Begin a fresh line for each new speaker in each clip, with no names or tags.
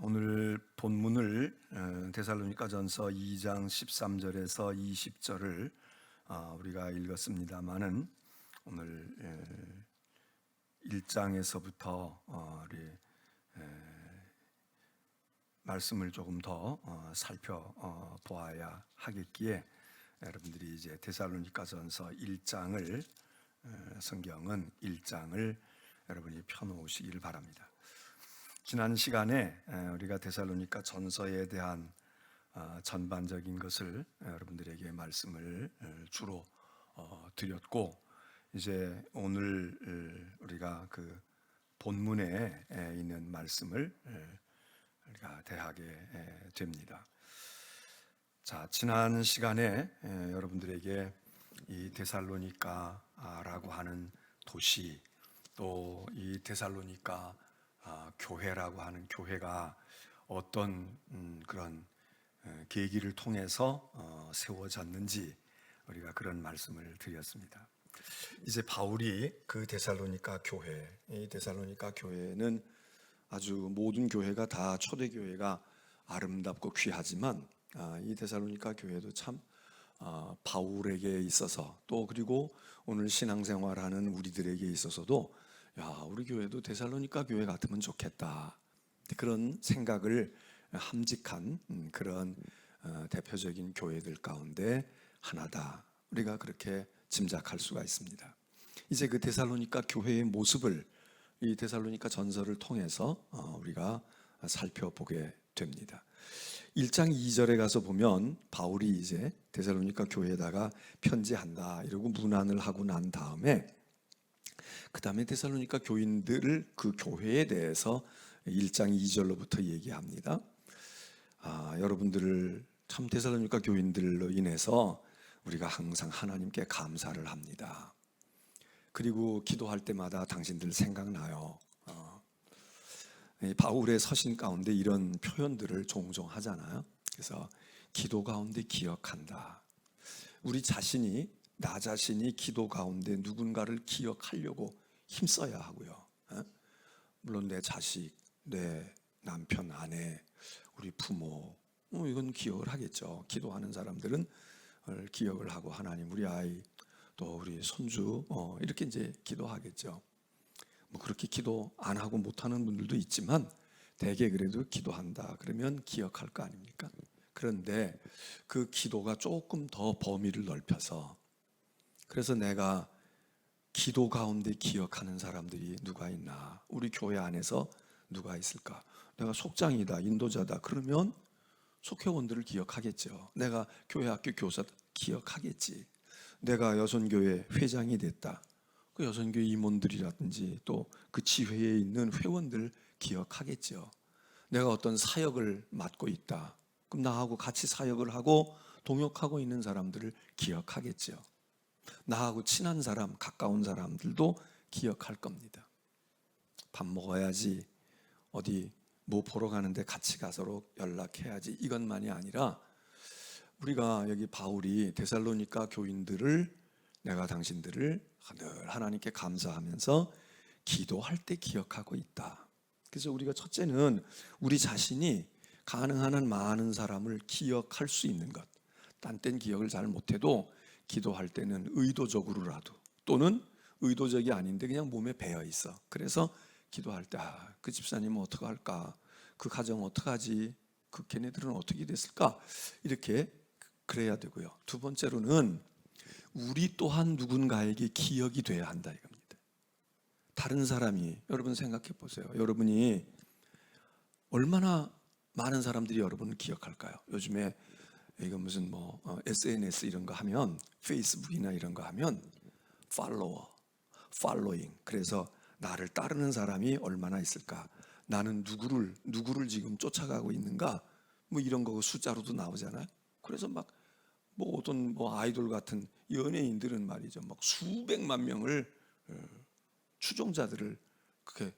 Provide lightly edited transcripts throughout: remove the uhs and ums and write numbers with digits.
오늘 본문을 데살로니가전서 2장 13절에서 20절을 우리가 읽었습니다마는 오늘 1장에서부터 우리 말씀을 조금 더 살펴보아야 하겠기에 여러분들이 이제 데살로니가전서 1장을 성경은 1장을 여러분이 펴놓으시길 바랍니다. 지난 시간에 우리가 데살로니가 전서에 대한 전반적인 것을 여러분들에게 말씀을 주로 드렸고, 이제 오늘 우리가 그 본문에 있는 말씀을 우리가 대하게 됩니다. 자, 지난 시간에 여러분들에게 이 데살로니가라고 하는 도시, 또 이 데살로니가 교회라고 하는 교회가 어떤 그런 계기를 통해서 세워졌는지 우리가 그런 말씀을 드렸습니다. 이제 바울이 그 데살로니가 교회, 이 데살로니가 교회는 아주 모든 교회가 다 초대교회가 아름답고 귀하지만 이 데살로니가 교회도 참 바울에게 있어서, 또 그리고 오늘 신앙생활하는 우리들에게 있어서도 우리 교회도 데살로니가 교회 같으면 좋겠다, 그런 생각을 함직한 그런 대표적인 교회들 가운데 하나다, 우리가 그렇게 짐작할 수가 있습니다. 이제 그 데살로니가 교회의 모습을 이 데살로니가 전서를 통해서 우리가 살펴보게 됩니다. 1장 2절에 가서 보면 바울이 이제 데살로니가 교회에다가 편지한다 이러고 문안을 하고 난 다음에 그 다음에 데살로니가 교인들을 그 교회에 대해서 1장 2절로부터 얘기합니다. 여러분들을 참 데살로니가 교인들로 인해서 우리가 항상 하나님께 감사를 합니다. 그리고 기도할 때마다 당신들 생각나요. 바울의 서신 가운데 이런 표현들을 종종 하잖아요. 그래서 기도 가운데 기억한다. 우리 자신이, 나 자신이 기도 가운데 누군가를 기억하려고 힘써야 하고요. 물론 내 자식, 내 남편, 아내, 우리 부모, 이건 기억을 하겠죠. 기도하는 사람들은 기억을 하고, 하나님, 우리 아이, 또 우리 손주, 이렇게 이제 기도하겠죠. 그렇게 기도 안 하고 못하는 분들도 있지만 대개 그래도 기도한다 그러면 기억할 거 아닙니까? 그런데 그 기도가 조금 더 범위를 넓혀서, 그래서 내가 기도 가운데 기억하는 사람들이 누가 있나, 우리 교회 안에서 누가 있을까? 내가 속장이다, 인도자다 그러면 속회원들을 기억하겠죠. 내가 교회 학교 교사 기억하겠지. 내가 여선교회 회장이 됐다, 그 여선교회 임원들이라든지 또 그 지회에 있는 회원들 기억하겠죠. 내가 어떤 사역을 맡고 있다, 그럼 나하고 같이 사역을 하고 동역하고 있는 사람들을 기억하겠죠. 나하고 친한 사람, 가까운 사람들도 기억할 겁니다. 밥 먹어야지, 어디 뭐 보러 가는데 같이 가서로 연락해야지, 이것만이 아니라 우리가 여기 바울이 데살로니가 교인들을, 내가 당신들을 늘 하나님께 감사하면서 기도할 때 기억하고 있다. 그래서 우리가 첫째는 우리 자신이 가능한 한 많은 사람을 기억할 수 있는 것. 딴 땐 기억을 잘 못해도 기도할 때는 의도적으로라도, 또는 의도적이 아닌데 그냥 몸에 배어 있어. 그래서 기도할 때 그 집사님은 어떻게 할까, 그 가정 어떡하지, 그 걔네들은 어떻게 됐을까, 이렇게 그래야 되고요. 두 번째로는 우리 또한 누군가에게 기억이 돼야 한다 이겁니다. 다른 사람이, 여러분 생각해 보세요. 여러분이 얼마나 많은 사람들이 여러분을 기억할까요? 요즘에 이거 무슨 SNS 이런 거 하면, 페이스북이나 이런 거 하면 팔로워, 팔로잉, 그래서 나를 따르는 사람이 얼마나 있을까, 나는 누구를 지금 쫓아가고 있는가, 이런 거 숫자로도 나오잖아요. 그래서 어떤 아이돌 같은 연예인들은 말이죠, 수백만 명을 추종자들을 그렇게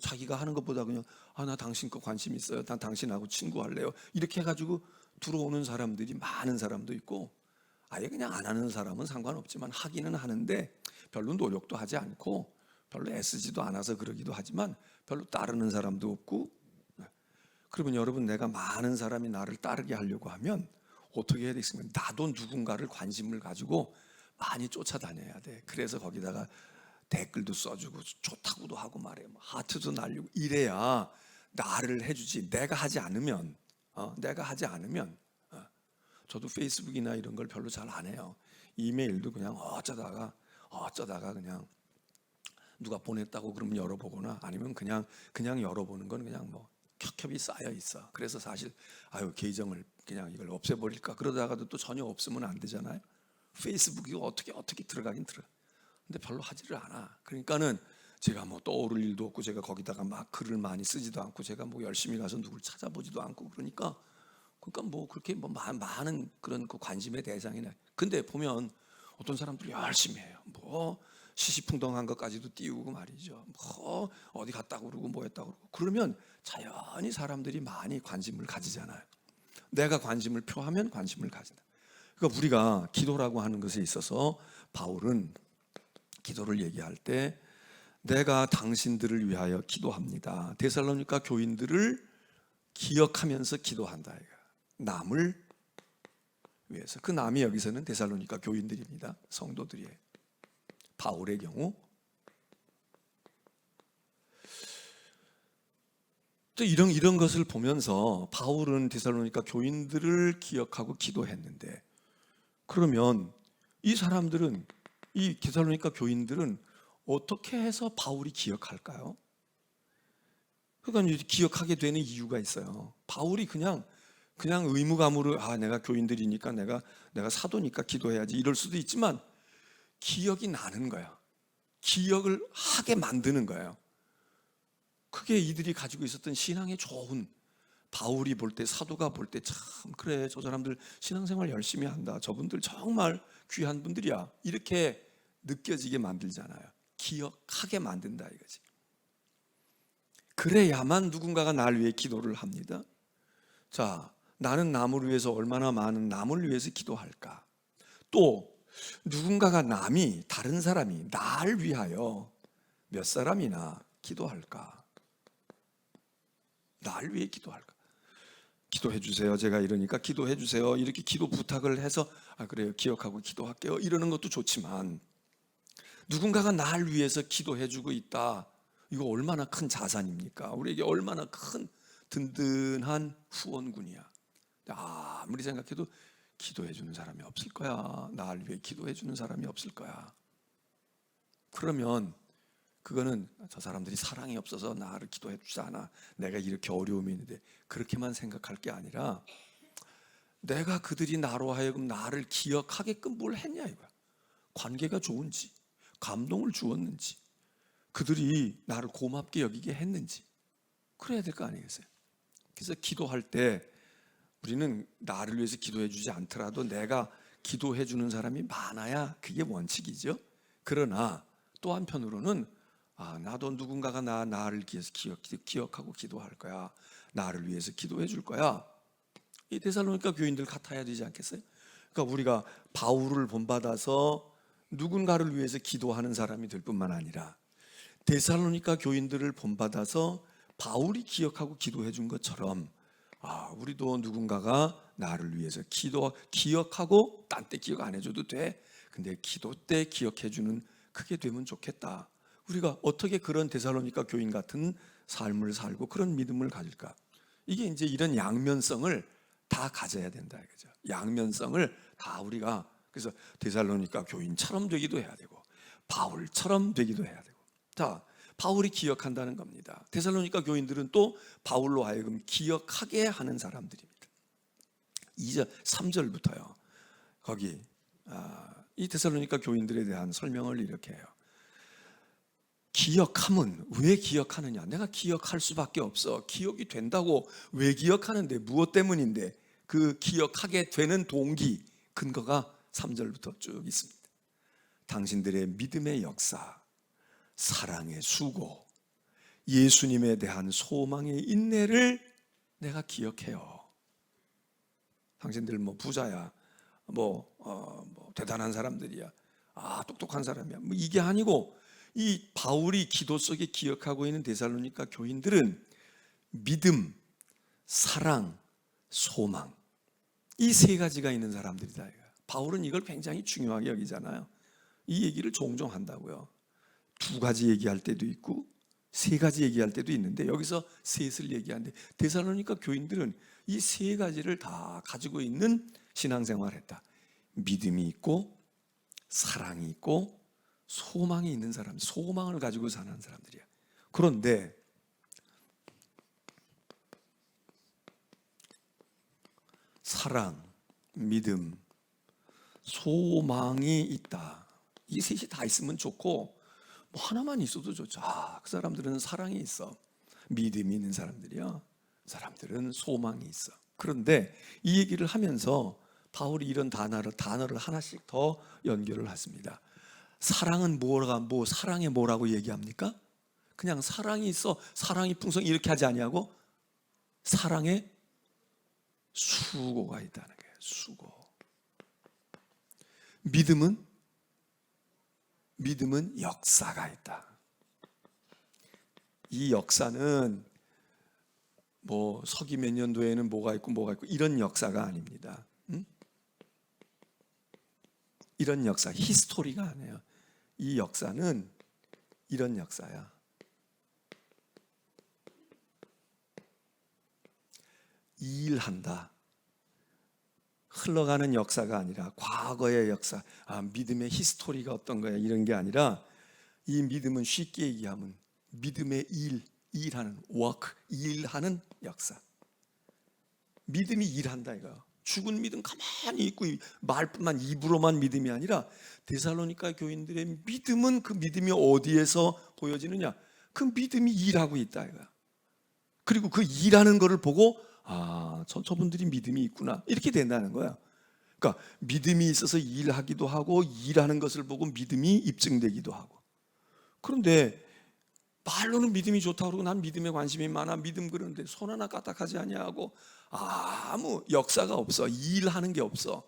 자기가 하는 것보다 그냥 나 당신 거 관심 있어요, 난 당신하고 친구할래요, 이렇게 해가지고 들어오는 사람들이 많은 사람도 있고, 아예 그냥 안 하는 사람은 상관없지만 하기는 하는데 별로 노력도 하지 않고 별로 애쓰지도 않아서 그러기도 하지만 별로 따르는 사람도 없고, 그러면 여러분, 내가 많은 사람이 나를 따르게 하려고 하면 어떻게 해야 되겠습니까? 나도 누군가를 관심을 가지고 많이 쫓아다녀야 돼. 그래서 거기다가 댓글도 써주고 좋다고도 하고 말이에요. 하트도 날리고 이래야 나를 해주지. 내가 하지 않으면 저도 페이스북이나 이런 걸 별로 잘 안 해요. 이메일도 그냥 어쩌다가 그냥 누가 보냈다고 그러면 열어보거나, 아니면 그냥 열어보는 건 그냥 뭐 켜켜이 쌓여 있어. 그래서 사실 계정을 그냥 이걸 없애버릴까 그러다가도 또 전혀 없으면 안 되잖아요. 페이스북이 어떻게 들어가긴 들어가. 근데 별로 하지를 않아. 그러니까는 제가 뭐 떠오를 일도 없고, 제가 거기다가 막 글을 많이 쓰지도 않고, 제가 뭐 열심히 가서 누굴 찾아보지도 않고, 그러니까 뭐 그렇게 뭐 많은 그런 그 관심의 대상이네. 근데 보면 어떤 사람들이 열심히 해요. 뭐 시시풍덩한 것까지도 띄우고 말이죠. 뭐 어디 갔다고 그러고 뭐 했다고 그러고. 그러면 자연히 사람들이 많이 관심을 가지잖아요. 내가 관심을 표하면 관심을 가진다. 그러니까 우리가 기도라고 하는 것에 있어서 바울은 기도를 얘기할 때 내가 당신들을 위하여 기도합니다. 데살로니가 교인들을 기억하면서 기도한다. 남을 위해서. 그 남이 여기서는 데살로니가 교인들입니다. 성도들이에요. 바울의 경우 또 이런 것을 보면서 바울은 데살로니가 교인들을 기억하고 기도했는데, 그러면 이 사람들은, 이 데살로니가 교인들은 어떻게 해서 바울이 기억할까요? 그러니까 기억하게 되는 이유가 있어요. 바울이 그냥 의무감으로 내가 교인들이니까 내가 사도니까 기도해야지 이럴 수도 있지만, 기억이 나는 거야. 기억을 하게 만드는 거예요. 그게 이들이 가지고 있었던 신앙의 좋은, 바울이 볼 때, 사도가 볼 때 참 그래, 저 사람들 신앙생활 열심히 한다, 저분들 정말 귀한 분들이야, 이렇게 느껴지게 만들잖아요. 기억하게 만든다 이거지. 그래야만 누군가가 날 위해 기도를 합니다. 자, 나는 남을 위해서 얼마나 많은 남을 위해서 기도할까? 또 누군가가 다른 사람이 날 위하여 몇 사람이나 기도할까? 날 위해 기도할까? 기도해 주세요. 제가 이러니까 기도해 주세요. 이렇게 기도 부탁을 해서 그래요, 기억하고 기도할게요, 이러는 것도 좋지만, 누군가가 날 위해서 기도해 주고 있다. 이거 얼마나 큰 자산입니까? 우리에게 얼마나 큰 든든한 후원군이야. 아무리 생각해도 기도해 주는 사람이 없을 거야. 날 위해 기도해 주는 사람이 없을 거야. 그러면 그거는 저 사람들이 사랑이 없어서 나를 기도해 주지 않아, 내가 이렇게 어려움이 있는데, 그렇게만 생각할 게 아니라 내가 그들이 나로 하여금 나를 기억하게끔 뭘 했냐 이거야. 관계가 좋은지, 감동을 주었는지, 그들이 나를 고맙게 여기게 했는지, 그래야 될 거 아니겠어요? 그래서 기도할 때 우리는 나를 위해서 기도해 주지 않더라도 내가 기도해 주는 사람이 많아야 그게 원칙이죠. 그러나 또 한편으로는 나도 누군가가 나를 위해서 기억하고 기도할 거야, 나를 위해서 기도해 줄 거야, 이 데살로니가 교인들 같아야 되지 않겠어요? 그러니까 우리가 바울을 본받아서 누군가를 위해서 기도하는 사람이 될 뿐만 아니라, 데살로니가 교인들을 본받아서 바울이 기억하고 기도해 준 것처럼 우리도 누군가가 나를 위해서 기억하고 딴 때 기억 안 해줘도 돼, 근데 기도 때 기억해 주는 그게 되면 좋겠다. 우리가 어떻게 그런 데살로니가 교인 같은 삶을 살고 그런 믿음을 가질까? 이게 이제 이런 양면성을 다 가져야 된다 이거죠. 양면성을 다 우리가, 그래서 데살로니가 교인처럼 되기도 해야 되고 바울처럼 되기도 해야 되고. 자, 바울이 기억한다는 겁니다. 데살로니가 교인들은 또 바울로 하여금 기억하게 하는 사람들입니다. 2절 3절부터요. 거기 이 데살로니가 교인들에 대한 설명을 이렇게 해요. 기억함은 왜 기억하느냐? 내가 기억할 수밖에 없어. 기억이 된다고 왜 기억하는데? 무엇 때문인데? 그 기억하게 되는 동기, 근거가 3절부터 쭉 있습니다. 당신들의 믿음의 역사, 사랑의 수고, 예수님에 대한 소망의 인내를 내가 기억해요. 당신들 뭐 부자야, 뭐 대단한 사람들이야, 똑똑한 사람이야, 뭐 이게 아니고, 이 바울이 기도 속에 기억하고 있는 데살로니가 교인들은 믿음, 사랑, 소망, 이 세 가지가 있는 사람들이다. 바울은 이걸 굉장히 중요하게 여기잖아요. 이 얘기를 종종 한다고요. 두 가지 얘기할 때도 있고 세 가지 얘기할 때도 있는데 여기서 셋을 얘기하는데 데살로니가 교인들은 이 세 가지를 다 가지고 있는 신앙생활을 했다. 믿음이 있고 사랑이 있고 소망이 있는 사람, 소망을 가지고 사는 사람들이야. 그런데 사랑, 믿음, 소망이 있다. 이 셋이 다 있으면 좋고 뭐 하나만 있어도 좋죠. 그 사람들은 사랑이 있어. 믿음이 있는 사람들이야. 사람들은 소망이 있어. 그런데 이 얘기를 하면서 바울이 이런 단어를 하나씩 더 연결을 했습니다. 사랑은 사랑에 뭐라고 얘기합니까? 그냥 사랑이 있어, 사랑이 풍성 이렇게 하지 아니하고 사랑에 수고가 있다는 거예요. 수고. 믿음은 역사가 있다. 이 역사는 뭐 서기 몇 년도에는 뭐가 있고 이런 역사가 아닙니다. 이런 역사, 히스토리가 아니에요. 이 역사는 이런 역사야. 일한다. 흘러가는 역사가 아니라 과거의 역사, 믿음의 히스토리가 어떤 거야 이런 게 아니라 이 믿음은 쉽게 얘기하면 믿음의 일하는 워크, 일하는 역사. 믿음이 일한다 이거. 죽은 믿음 가만히 있고 말뿐만 입으로만 믿음이 아니라 데살로니가 교인들의 믿음은 그 믿음이 어디에서 보여지느냐? 그 믿음이 일하고 있다 이거. 그리고 그 일하는 거를 보고 저분들이 믿음이 있구나 이렇게 된다는 거야. 그러니까 믿음이 있어서 일하기도 하고 일하는 것을 보고 믿음이 입증되기도 하고. 그런데 말로는 믿음이 좋다고 그러고 난 믿음에 관심이 많아 믿음 그러는데 손 하나 까딱하지 아니하고 아무 역사가 없어. 일하는 게 없어.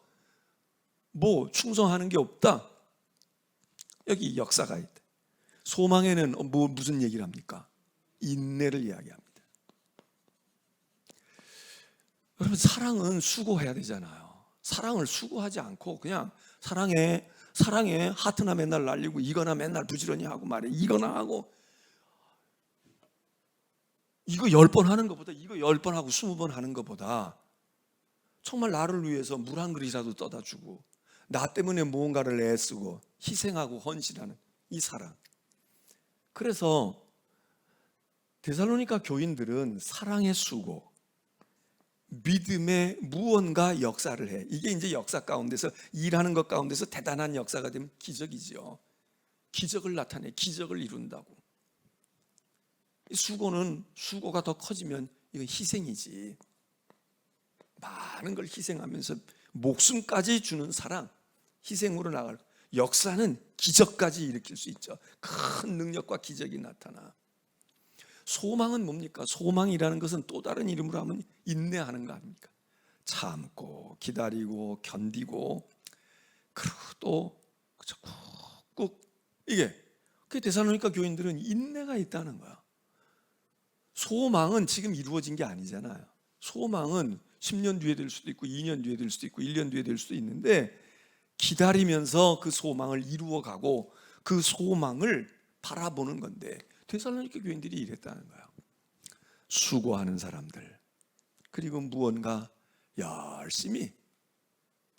뭐 충성하는 게 없다. 여기 역사가 있다. 소망에는 무슨 얘기를 합니까? 인내를 이야기합니다. 여러분 사랑은 수고해야 되잖아요. 사랑을 수고하지 않고 그냥 사랑해 하트나 맨날 날리고 이거나 맨날 부지런히 하고 말해 이거나 하고 이거 10번 하는 것보다 이거 10번 하고 20번 하는 것보다 정말 나를 위해서 물 한 그릇이라도 떠다 주고 나 때문에 무언가를 애쓰고 희생하고 헌신하는 이 사랑. 그래서 데살로니가 교인들은 사랑의 수고, 믿음의 무언가 역사를 해. 이게 이제 역사 가운데서 일하는 것 가운데서 대단한 역사가 되면 기적이죠. 기적을 나타내, 기적을 이룬다고. 수고가 더 커지면 이건 희생이지. 많은 걸 희생하면서 목숨까지 주는 사랑, 희생으로 나갈. 역사는 기적까지 일으킬 수 있죠. 큰 능력과 기적이 나타나. 소망은 뭡니까? 소망이라는 것은 또 다른 이름으로 하면 인내하는 거 아닙니까? 참고 기다리고 견디고 그리고 또 꾹꾹 이게 그 데살로니가 교인들은 인내가 있다는 거야. 소망은 지금 이루어진 게 아니잖아요. 소망은 10년 뒤에 될 수도 있고 2년 뒤에 될 수도 있고 1년 뒤에 될 수도 있는데 기다리면서 그 소망을 이루어가고 그 소망을 바라보는 건데 데살로니가 교인들이 이랬다는 거예요. 수고하는 사람들 그리고 무언가 열심히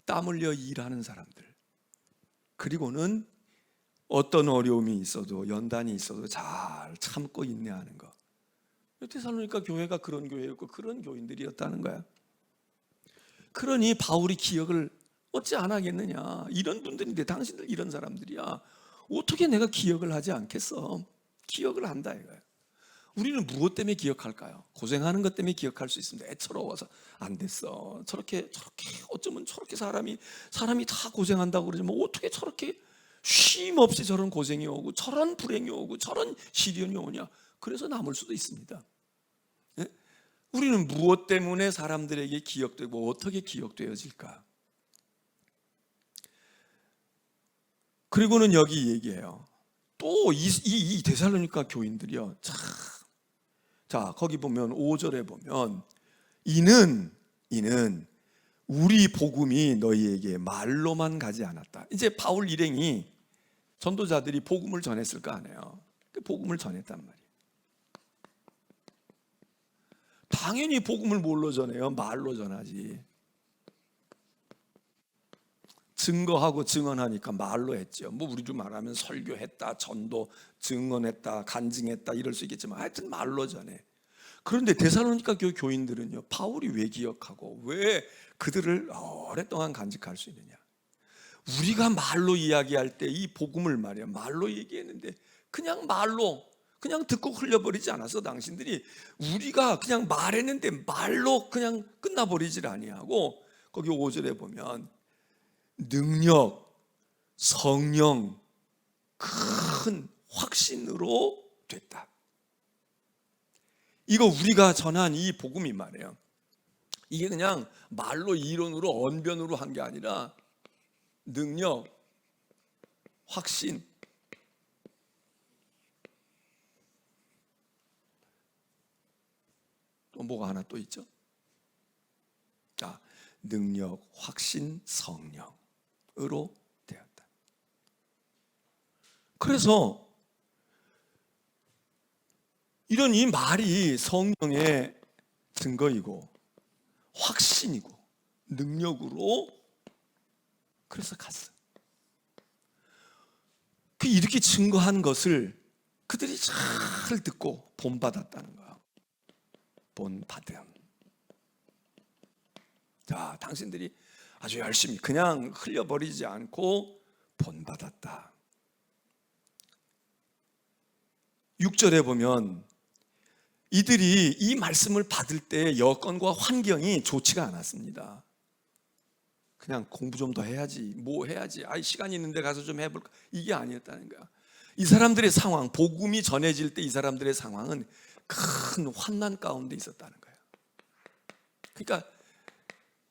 땀 흘려 일하는 사람들 그리고는 어떤 어려움이 있어도 연단이 있어도 잘 참고 인내하는 거. 데살로니가 교회가 그런 교회였고 그런 교인들이었다는 거야. 그러니 바울이 기억을 어찌 안 하겠느냐. 이런 분들인데 당신들 이런 사람들이야. 어떻게 내가 기억을 하지 않겠어? 기억을 한다 이거예요. 우리는 무엇 때문에 기억할까요? 고생하는 것 때문에 기억할 수 있습니다. 애처로워서 안 됐어. 저렇게 어쩌면 저렇게 사람이 다 고생한다고 그러지 뭐 어떻게 저렇게 쉼 없이 저런 고생이 오고 저런 불행이 오고 저런 시련이 오냐. 그래서 남을 수도 있습니다. 예? 우리는 무엇 때문에 사람들에게 기억되고 어떻게 기억되어질까? 그리고는 여기 얘기해요. 또 이 데살로니가 교인들이요. 자, 거기 보면 5절에 보면 이는 우리 복음이 너희에게 말로만 가지 않았다. 이제 바울 일행이 전도자들이 복음을 전했을 거 아니에요. 그 복음을 전했단 말이에요. 당연히 복음을 뭘로 전해요? 말로 전하지. 증거하고 증언하니까 말로 했죠. 뭐 우리로 말하면 설교했다, 전도, 증언했다, 간증했다 이럴 수 있겠지만 하여튼 말로 전해. 그런데 데살로니가 교인들은요, 바울이 왜 기억하고 왜 그들을 오랫동안 간직할 수 있느냐? 우리가 말로 이야기할 때 이 복음을 말이야 말로 얘기했는데 그냥 말로 그냥 듣고 흘려버리지 않았어. 당신들이 우리가 그냥 말했는데 말로 그냥 끝나버리질 아니하고 거기 5절에 보면 능력, 성령, 큰 확신으로 됐다. 이거 우리가 전한 이 복음이 말이에요. 이게 그냥 말로 이론으로 언변으로 한 게 아니라 능력, 확신, 또 뭐가 하나 또 있죠? 자, 능력, 확신, 성령으로 되었다. 그래서 이런 이 말이 성령의 증거이고 확신이고 능력으로 그래서 갔어. 이렇게 증거한 것을 그들이 잘 듣고 본받았다는 거야. 본받음. 자, 당신들이 아주 열심히 그냥 흘려버리지 않고 본받았다. 6절에 보면 이들이 이 말씀을 받을 때 여건과 환경이 좋지가 않았습니다. 그냥 공부 좀 더 해야지, 뭐 해야지, 시간이 있는데 가서 좀 해볼까, 이게 아니었다는 거야. 이 사람들의 상황, 복음이 전해질 때 이 사람들의 상황은 큰 환난 가운데 있었다는 거예요. 그러니까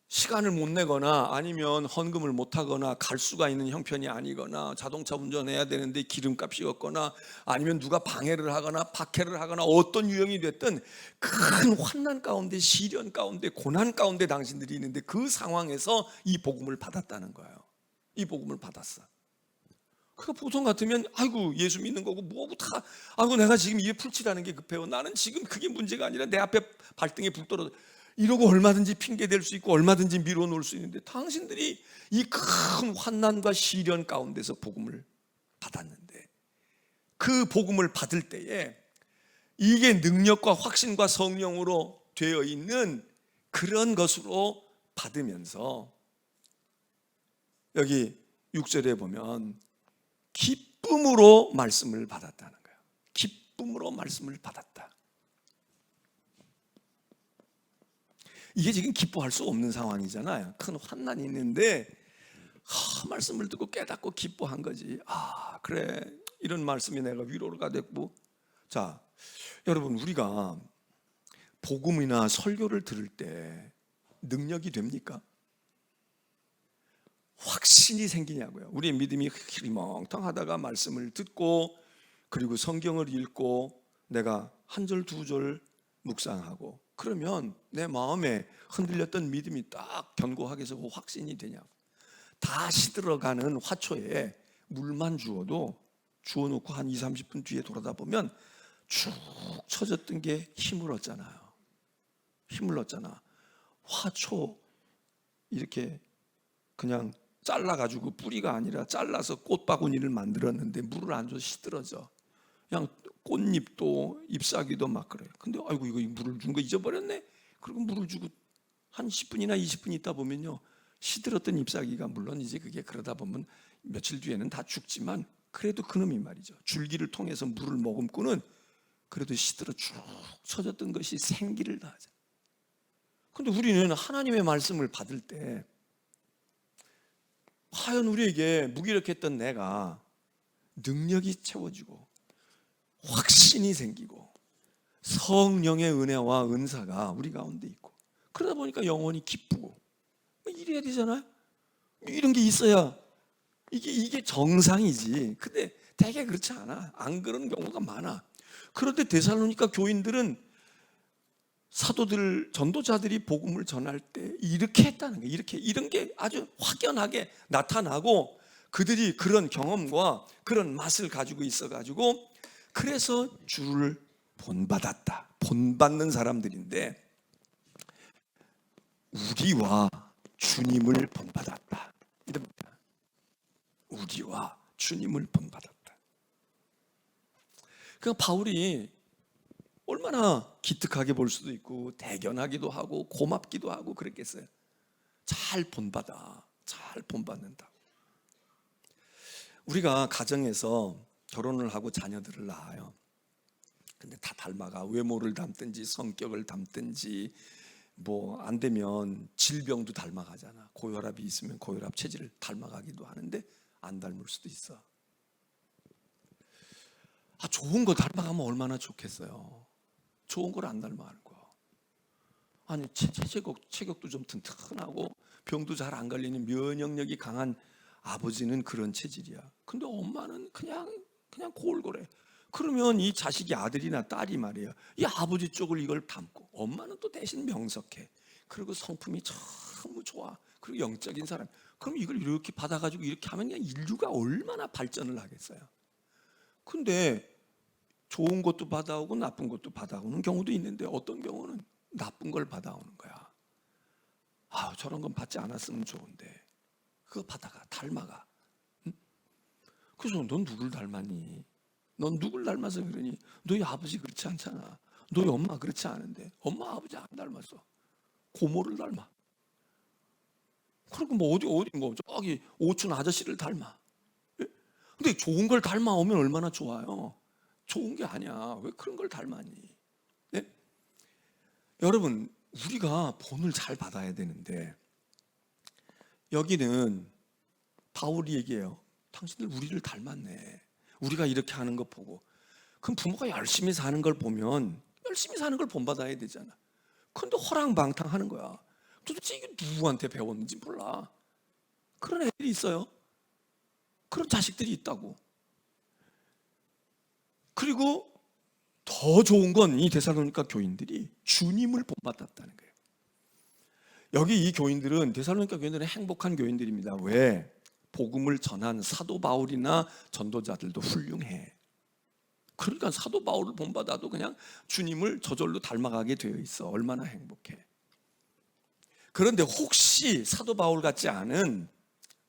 시간을 못 내거나 아니면 헌금을 못 하거나 갈 수가 있는 형편이 아니거나 자동차 운전해야 되는데 기름값이 없거나 아니면 누가 방해를 하거나 박해를 하거나 어떤 유형이 됐든 큰 환난 가운데 시련 가운데 고난 가운데 당신들이 있는데 그 상황에서 이 복음을 받았다는 거예요. 이 복음을 받았어. 그러니까 보통 같으면 아이고 예수 믿는 거고 뭐고 다 아이고 내가 지금 이게 풀칠하는 게 급해요. 나는 지금 그게 문제가 아니라 내 앞에 발등에 불 떨어져 이러고 얼마든지 핑계 댈 수 있고 얼마든지 밀어놓을 수 있는데 당신들이 이 큰 환난과 시련 가운데서 복음을 받았는데 그 복음을 받을 때에 이게 능력과 확신과 성령으로 되어 있는 그런 것으로 받으면서 여기 6절에 보면 기쁨으로 말씀을 받았다는 거예요. 기쁨으로 말씀을 받았다. 이게 지금 기뻐할 수 없는 상황이잖아요. 큰 환난이 있는데 말씀을 듣고 깨닫고 기뻐한 거지. 그래 이런 말씀이 내가 위로가 됐고. 자, 여러분 우리가 복음이나 설교를 들을 때 능력이 됩니까? 확신이 생기냐고요. 우리의 믿음이 흐리멍텅하다가 말씀을 듣고 그리고 성경을 읽고 내가 한 절 두 절 묵상하고 그러면 내 마음에 흔들렸던 믿음이 딱 견고하게 서고 확신이 되냐고. 다 시들어가는 화초에 물만 주워놓고 한 20-30분 뒤에 돌아다 보면 쭉 처졌던 게 힘을 얻잖아요. 힘을 얻잖아. 화초 이렇게 그냥 잘라가지고 뿌리가 아니라 잘라서 꽃바구니를 만들었는데 물을 안 줘서 시들어져. 그냥 꽃잎도 잎사귀도 막 그래. 근데 아이고 이거 물을 준 거 잊어버렸네. 그리고 물을 주고 한 10분이나 20분 있다 보면요 시들었던 잎사귀가 물론 이제 그게 그러다 보면 며칠 뒤에는 다 죽지만 그래도 그놈이 말이죠. 줄기를 통해서 물을 머금고는 그래도 시들어 쭉 쳐졌던 것이 생기를 다하죠. 근데 우리는 하나님의 말씀을 받을 때 과연 우리에게 무기력했던 내가 능력이 채워지고 확신이 생기고 성령의 은혜와 은사가 우리 가운데 있고 그러다 보니까 영혼이 기쁘고 이래야 되잖아요. 이런 게 있어야 이게 정상이지. 근데 되게 그렇지 않아. 안 그런 경우가 많아. 그런데 데살로니가 교인들은 사도들, 전도자들이 복음을 전할 때 이렇게 했다는 거예요. 이런 게 아주 확연하게 나타나고 그들이 그런 경험과 그런 맛을 가지고 있어가지고 그래서 주를 본받았다. 본받는 사람들인데 우리와 주님을 본받았다. 이럽니다. 우리와 주님을 본받았다. 그러니까 바울이 얼마나 기특하게 볼 수도 있고 대견하기도 하고 고맙기도 하고 그랬겠어요. 잘 본받아, 잘 본받는다. 우리가 가정에서 결혼을 하고 자녀들을 낳아요. 근데 다 닮아가. 외모를 닮든지 성격을 닮든지 뭐 안 되면 질병도 닮아가잖아. 고혈압이 있으면 고혈압 체질을 닮아가기도 하는데 안 닮을 수도 있어. 좋은 거 닮아가면 얼마나 좋겠어요. 좋은 걸 안 닮아가는 거야. 아니 체격도 좀 튼튼하고 병도 잘 안 걸리는 면역력이 강한 아버지는 그런 체질이야. 근데 엄마는 그냥 골골해. 그러면 이 자식이 아들이나 딸이 말이에요. 이 아버지 쪽을 이걸 담고 엄마는 또 대신 명석해. 그리고 성품이 너무 좋아. 그리고 영적인 사람. 그럼 이걸 이렇게 받아가지고 이렇게 하면 그냥 인류가 얼마나 발전을 하겠어요. 근데 좋은 것도 받아오고 나쁜 것도 받아오는 경우도 있는데 어떤 경우는 나쁜 걸 받아오는 거야. 저런 건 받지 않았으면 좋은데 그거 받아가 닮아가. 응? 그래서 넌 누굴 닮았니? 넌 누굴 닮아서 그러니? 너희 아버지 그렇지 않잖아. 너희 엄마 그렇지 않은데. 엄마 아버지 안 닮았어. 고모를 닮아. 그리고 뭐 어디 뭐 저기 오춘 아저씨를 닮아. 예? 근데 좋은 걸 닮아오면 얼마나 좋아요. 좋은 게 아니야. 왜 그런 걸 닮았니? 네? 여러분, 우리가 본을 잘 받아야 되는데 여기는 바울이 얘기해요. 당신들 우리를 닮았네. 우리가 이렇게 하는 거 보고. 그럼 부모가 열심히 사는 걸 보면 열심히 사는 걸 본받아야 되잖아. 근데 허랑방탕하는 거야. 도대체 이게 누구한테 배웠는지 몰라. 그런 애들이 있어요. 그런 자식들이 있다고. 그리고 더 좋은 건 이 데살로니가 교인들이 주님을 본받았다는 거예요. 여기 이 교인들은 데살로니가 교인들은 행복한 교인들입니다. 왜? 복음을 전한 사도 바울이나 전도자들도 훌륭해. 그러니까 사도 바울을 본받아도 그냥 주님을 저절로 닮아가게 되어 있어. 얼마나 행복해. 그런데 혹시 사도 바울 같지 않은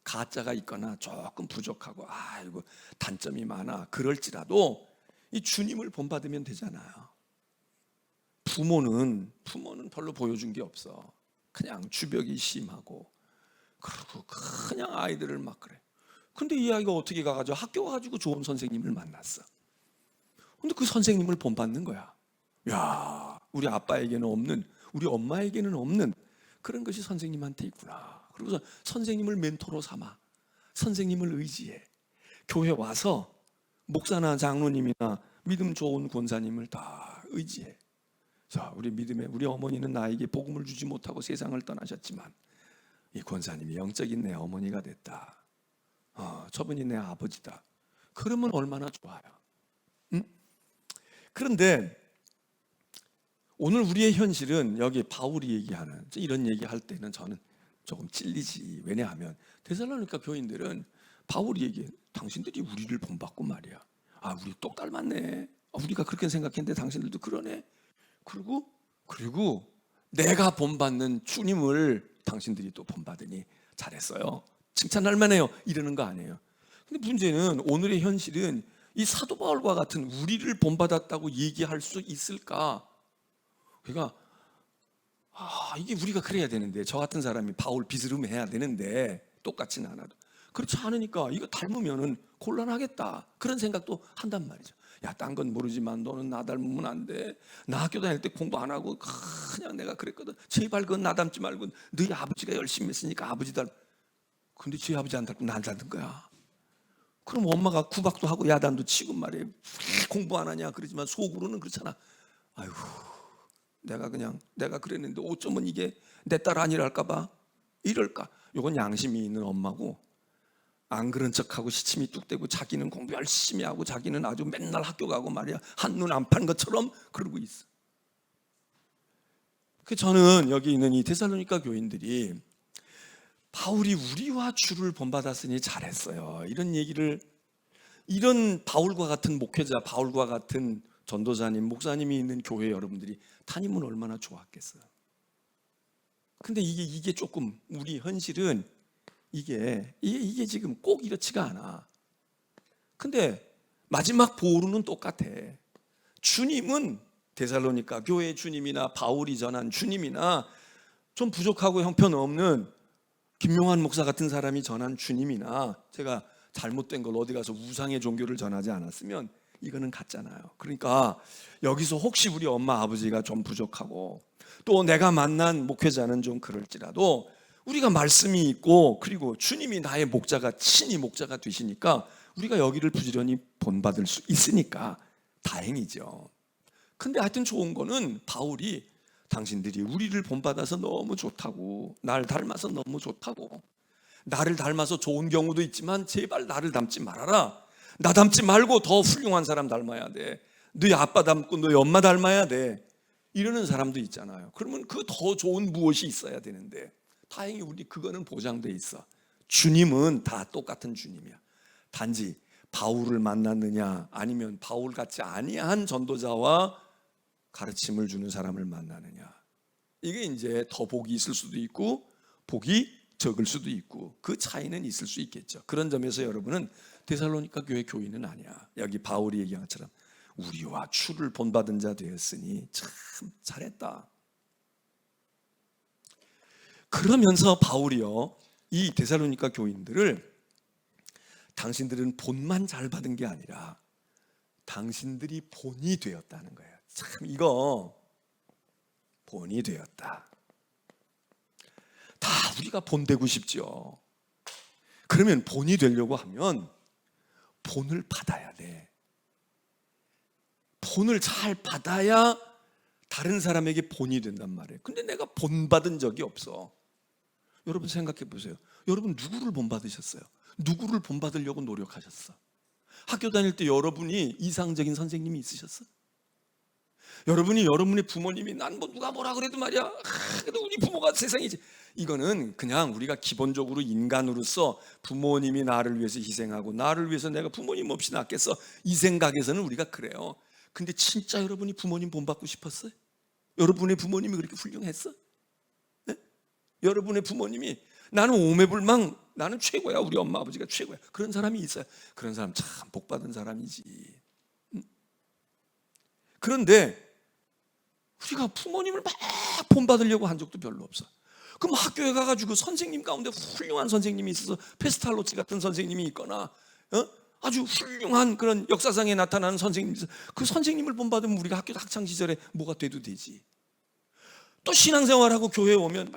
가짜가 있거나 조금 부족하고 이거 단점이 많아 그럴지라도 이 주님을 본받으면 되잖아요. 부모는 별로 보여준 게 없어. 그냥 주벽이 심하고 그리고 그냥 아이들을 막 그래. 근데 이 아이가 어떻게 가가지고 학교 가가지고 좋은 선생님을 만났어. 근데 그 선생님을 본받는 거야. 야, 우리 아빠에게는 없는, 우리 엄마에게는 없는 그런 것이 선생님한테 있구나. 그러고서 선생님을 멘토로 삼아 선생님을 의지해. 교회 와서 목사나 장로님이나 믿음 좋은 권사님을 다 의지해. 자, 우리 어머니는 나에게 복음을 주지 못하고 세상을 떠나셨지만 이 권사님이 영적인 내 어머니가 됐다. 저분이 내 아버지다. 그러면 얼마나 좋아요. 응? 그런데 오늘 우리의 현실은 여기 바울이 얘기하는 이런 얘기할 때는 저는 조금 찔리지. 왜냐하면 데살로니가 교인들은 바울이 얘기해. 당신들이 우리를 본받고 말이야. 우리 똑 닮았네. 우리가 그렇게 생각했는데 당신들도 그러네. 그리고 내가 본받는 주님을 당신들이 또 본받으니 잘했어요. 칭찬할 만해요. 이러는 거 아니에요. 근데 문제는 오늘의 현실은 이 사도 바울과 같은 우리를 본받았다고 얘기할 수 있을까? 그러니까 이게 우리가 그래야 되는데 저 같은 사람이 바울 비스름 해야 되는데 똑같지는 않아도 그렇지 않으니까 이거 닮으면은 곤란하겠다 그런 생각도 한단 말이죠. 야, 딴 건 모르지만 너는 나 닮으면 안 돼. 나 학교 다닐 때 공부 안 하고 그냥 내가 그랬거든. 제발 그건 나 닮지 말고 너희 아버지가 열심히 했으니까 아버지 닮. 근데 제 아버지 안 닮고 난 닮은 거야. 그럼 엄마가 구박도 하고 야단도 치고 말이에요. 공부 안 하냐 그러지만 속으로는 그렇잖아. 아이고, 내가 그랬는데 어쩌면 이게 내 딸 아니랄까 봐 이럴까. 이건 양심이 있는 엄마고 안 그런 척하고 시침이 뚝 떼고 자기는 공부 열심히 하고 자기는 아주 맨날 학교 가고 말이야 한눈 안 판 것처럼 그러고 있어. 저는 여기 있는 이 데살로니가 교인들이 바울이 우리와 주를 본받았으니 잘했어요, 이런 얘기를, 이런 바울과 같은 목회자, 바울과 같은 전도자님, 목사님이 있는 교회 여러분들이 다니면 얼마나 좋았겠어요. 근데 이게 조금 우리 현실은 이게 지금 꼭 이렇지가 않아. 근데 마지막 보루는 똑같아. 주님은 데살로니가 교회 주님이나 바울이 전한 주님이나 좀 부족하고 형편없는 김용환 목사 같은 사람이 전한 주님이나 제가 잘못된 걸 어디 가서 우상의 종교를 전하지 않았으면 이거는 같잖아요. 그러니까 여기서 혹시 우리 엄마 아버지가 좀 부족하고 또 내가 만난 목회자는 좀 그럴지라도 우리가 말씀이 있고 그리고 주님이 나의 목자가 친히 목자가 되시니까 우리가 여기를 부지런히 본받을 수 있으니까 다행이죠. 근데 하여튼 좋은 거는 바울이 당신들이 우리를 본받아서 너무 좋다고, 날 닮아서 너무 좋다고, 나를 닮아서 좋은 경우도 있지만 제발 나를 닮지 말아라, 나 닮지 말고 더 훌륭한 사람 닮아야 돼, 너희 아빠 닮고 너희 엄마 닮아야 돼, 이러는 사람도 있잖아요. 그러면 그 더 좋은 무엇이 있어야 되는데 다행히 우리 그거는 보장돼 있어. 주님은 다 똑같은 주님이야. 단지 바울을 만났느냐 아니면 바울 같지 아니한 전도자와 가르침을 주는 사람을 만나느냐, 이게 이제 더 복이 있을 수도 있고 복이 적을 수도 있고 그 차이는 있을 수 있겠죠. 그런 점에서 여러분은 데살로니가 교회 교인은 아니야. 여기 바울이 얘기한 것처럼 우리와 주를 본받은 자 되었으니 참 잘했다. 그러면서 바울이요, 이 데살로니가 교인들을 당신들은 본만 잘 받은 게 아니라 당신들이 본이 되었다는 거예요. 참 이거 본이 되었다. 다 우리가 본 되고 싶죠. 그러면 본이 되려고 하면 본을 받아야 돼. 본을 잘 받아야 다른 사람에게 본이 된단 말이에요. 근데 내가 본 받은 적이 없어. 여러분 생각해 보세요. 여러분 누구를 본 받으셨어요? 누구를 본 받으려고 노력하셨어? 학교 다닐 때 여러분이 이상적인 선생님이 있으셨어? 여러분이 여러분의 부모님이 난 뭐 누가 뭐라 그래도 말이야, 그래도 우리 부모가 세상이지, 이거는 그냥 우리가 기본적으로 인간으로서 부모님이 나를 위해서 희생하고 나를 위해서 내가 부모님 없이 낳겠어, 이 생각에서는 우리가 그래요. 근데 진짜 여러분이 부모님 본받고 싶었어요? 여러분의 부모님이 그렇게 훌륭했어? 네? 여러분의 부모님이 나는 오매불망, 나는 최고야, 우리 엄마 아버지가 최고야, 그런 사람이 있어요? 그런 사람 참 복받은 사람이지. 그런데 우리가 부모님을 막 본받으려고 한 적도 별로 없어. 그럼 학교에 가가지고 선생님 가운데 훌륭한 선생님이 있어서 페스탈로치 같은 선생님이 있거나 아주 훌륭한 그런 역사상에 나타나는 선생님이 있어, 그 선생님을 본받으면 우리가 학교 학창시절에 뭐가 돼도 되지. 또 신앙생활하고 교회에 오면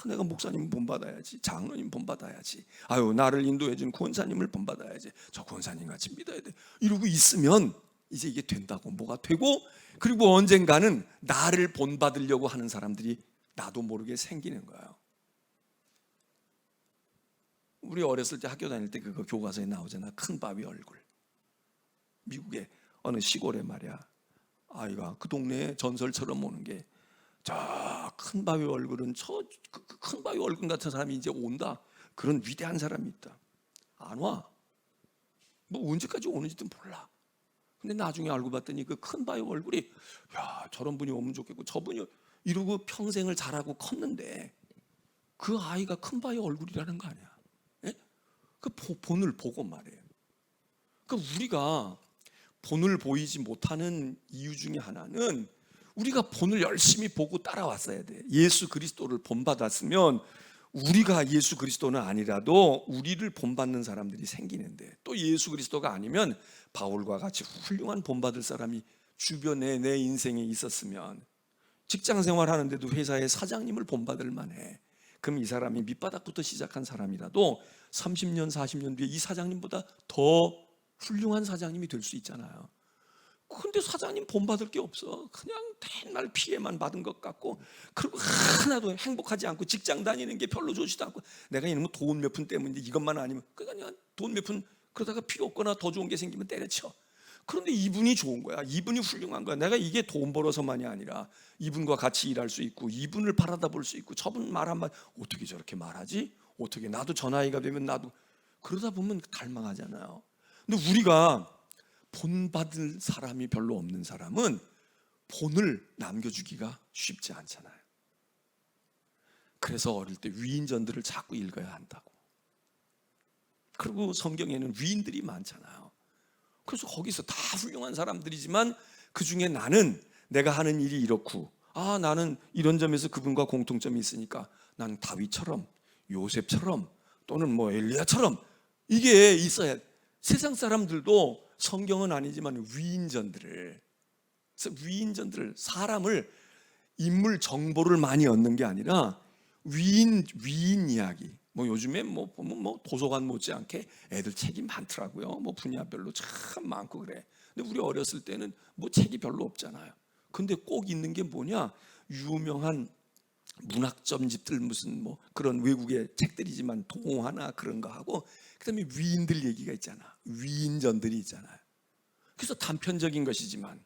내가 목사님 본받아야지, 장로님 본받아야지, 아유 나를 인도해준 권사님을 본받아야지, 저 권사님 같이 믿어야 돼, 이러고 있으면 이제 이게 된다고 뭐가 되고, 그리고 언젠가는 나를 본받으려고 하는 사람들이 나도 모르게 생기는 거예요. 우리 어렸을 때 학교 다닐 때 그거 교과서에 나오잖아. 큰 바위 얼굴. 미국의 어느 시골에 말이야, 아이가 그 동네에 전설처럼 오는 게, 저 큰 바위 얼굴은 저 큰 바위 얼굴 같은 사람이 이제 온다, 그런 위대한 사람이 있다. 안 와. 뭐 언제까지 오는지도 몰라. 근데 나중에 알고 봤더니 그 큰 바위 얼굴이, 야 저런 분이 오면 좋겠고 저분이, 이러고 평생을 자라고 컸는데 그 아이가 큰 바위 얼굴이라는 거 아니야. 예? 그 본을 보고 말이에요. 그러니까 우리가 본을 보이지 못하는 이유 중에 하나는 우리가 본을 열심히 보고 따라왔어야 돼. 예수 그리스도를 본받았으면 우리가 예수 그리스도는 아니라도 우리를 본받는 사람들이 생기는데, 또 예수 그리스도가 아니면 바울과 같이 훌륭한 본받을 사람이 주변에 내 인생에 있었으면, 직장 생활하는데도 회사의 사장님을 본받을 만해. 그럼 이 사람이 밑바닥부터 시작한 사람이라도 30년 40년 뒤에 이 사장님보다 더 훌륭한 사장님이 될 수 있잖아요. 근데 사장님 본받을 게 없어. 그냥 맨날 피해만 받은 것 같고, 그리고 하나도 행복하지 않고, 직장 다니는 게 별로 좋지도 않고, 내가 이놈의 돈 몇 푼 때문에 이것만 아니면 그냥 돈 몇 푼 그러다가 필요 없거나 더 좋은 게 생기면 때려쳐. 그런데 이분이 좋은 거야. 이분이 훌륭한 거야. 내가 이게 돈 벌어서만이 아니라 이분과 같이 일할 수 있고 이분을 바라다 볼 수 있고 저분 말 한마디 어떻게 저렇게 말하지? 어떻게 나도 저 나이가 되면 나도 그러다 보면 갈망하잖아요. 근데 우리가 본받을 사람이 별로 없는 사람은 본을 남겨주기가 쉽지 않잖아요. 그래서 어릴 때 위인전들을 자꾸 읽어야 한다고. 그리고 성경에는 위인들이 많잖아요. 그래서 거기서 다 훌륭한 사람들이지만 그 중에 나는 내가 하는 일이 이렇고 나는 이런 점에서 그분과 공통점이 있으니까 나는 다윗처럼 요셉처럼 또는 뭐 엘리야처럼 이게 있어야. 세상 사람들도 성경은 아니지만 위인전들을 사람을 인물 정보를 많이 얻는 게 아니라 위인 이야기. 뭐 요즘에 뭐 보면 뭐 도서관 못지않게 애들 책이 많더라고요. 뭐 분야별로 참 많고 그래. 근데 우리 어렸을 때는 뭐 책이 별로 없잖아요. 근데 꼭 있는 게 뭐냐? 유명한 문학점집들 무슨 뭐 그런 외국의 책들이지만 동화나 그런 거 하고 그다음에 위인들 얘기가 있잖아. 위인전들이 있잖아요. 그래서 단편적인 것이지만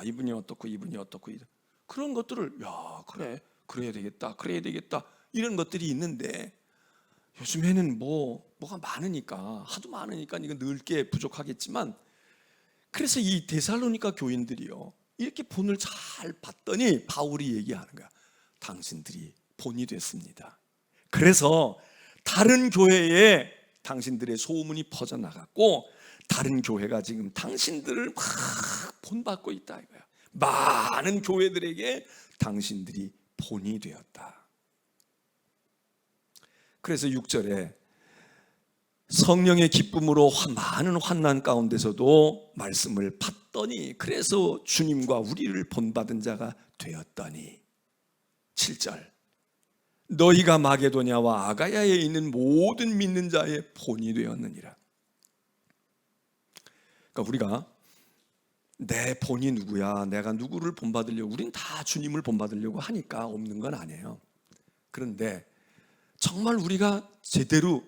이분이 어떻고 이분이 어떻고 그런 것들을 그래야 되겠다 이런 것들이 있는데 요즘에는 뭐가 많으니까 하도 많으니까 이거 늘 게 부족하겠지만 그래서 이 데살로니가 교인들이요 이렇게 본을 잘 봤더니 바울이 얘기하는 거야. 당신들이 본이 됐습니다. 그래서 다른 교회에 당신들의 소문이 퍼져나갔고 다른 교회가 지금 당신들을 막 본받고 있다 이거야. 많은 교회들에게 당신들이 본이 되었다. 그래서 6절에 성령의 기쁨으로 많은 환난 가운데서도 말씀을 받더니 그래서 주님과 우리를 본받은 자가 되었더니 7절 너희가 마게도냐와 아가야에 있는 모든 믿는 자의 본이 되었느니라. 그러니까 우리가 내 본이 누구야, 내가 누구를 본받으려고, 우린 다 주님을 본받으려고 하니까 없는 건 아니에요. 그런데 정말 우리가 제대로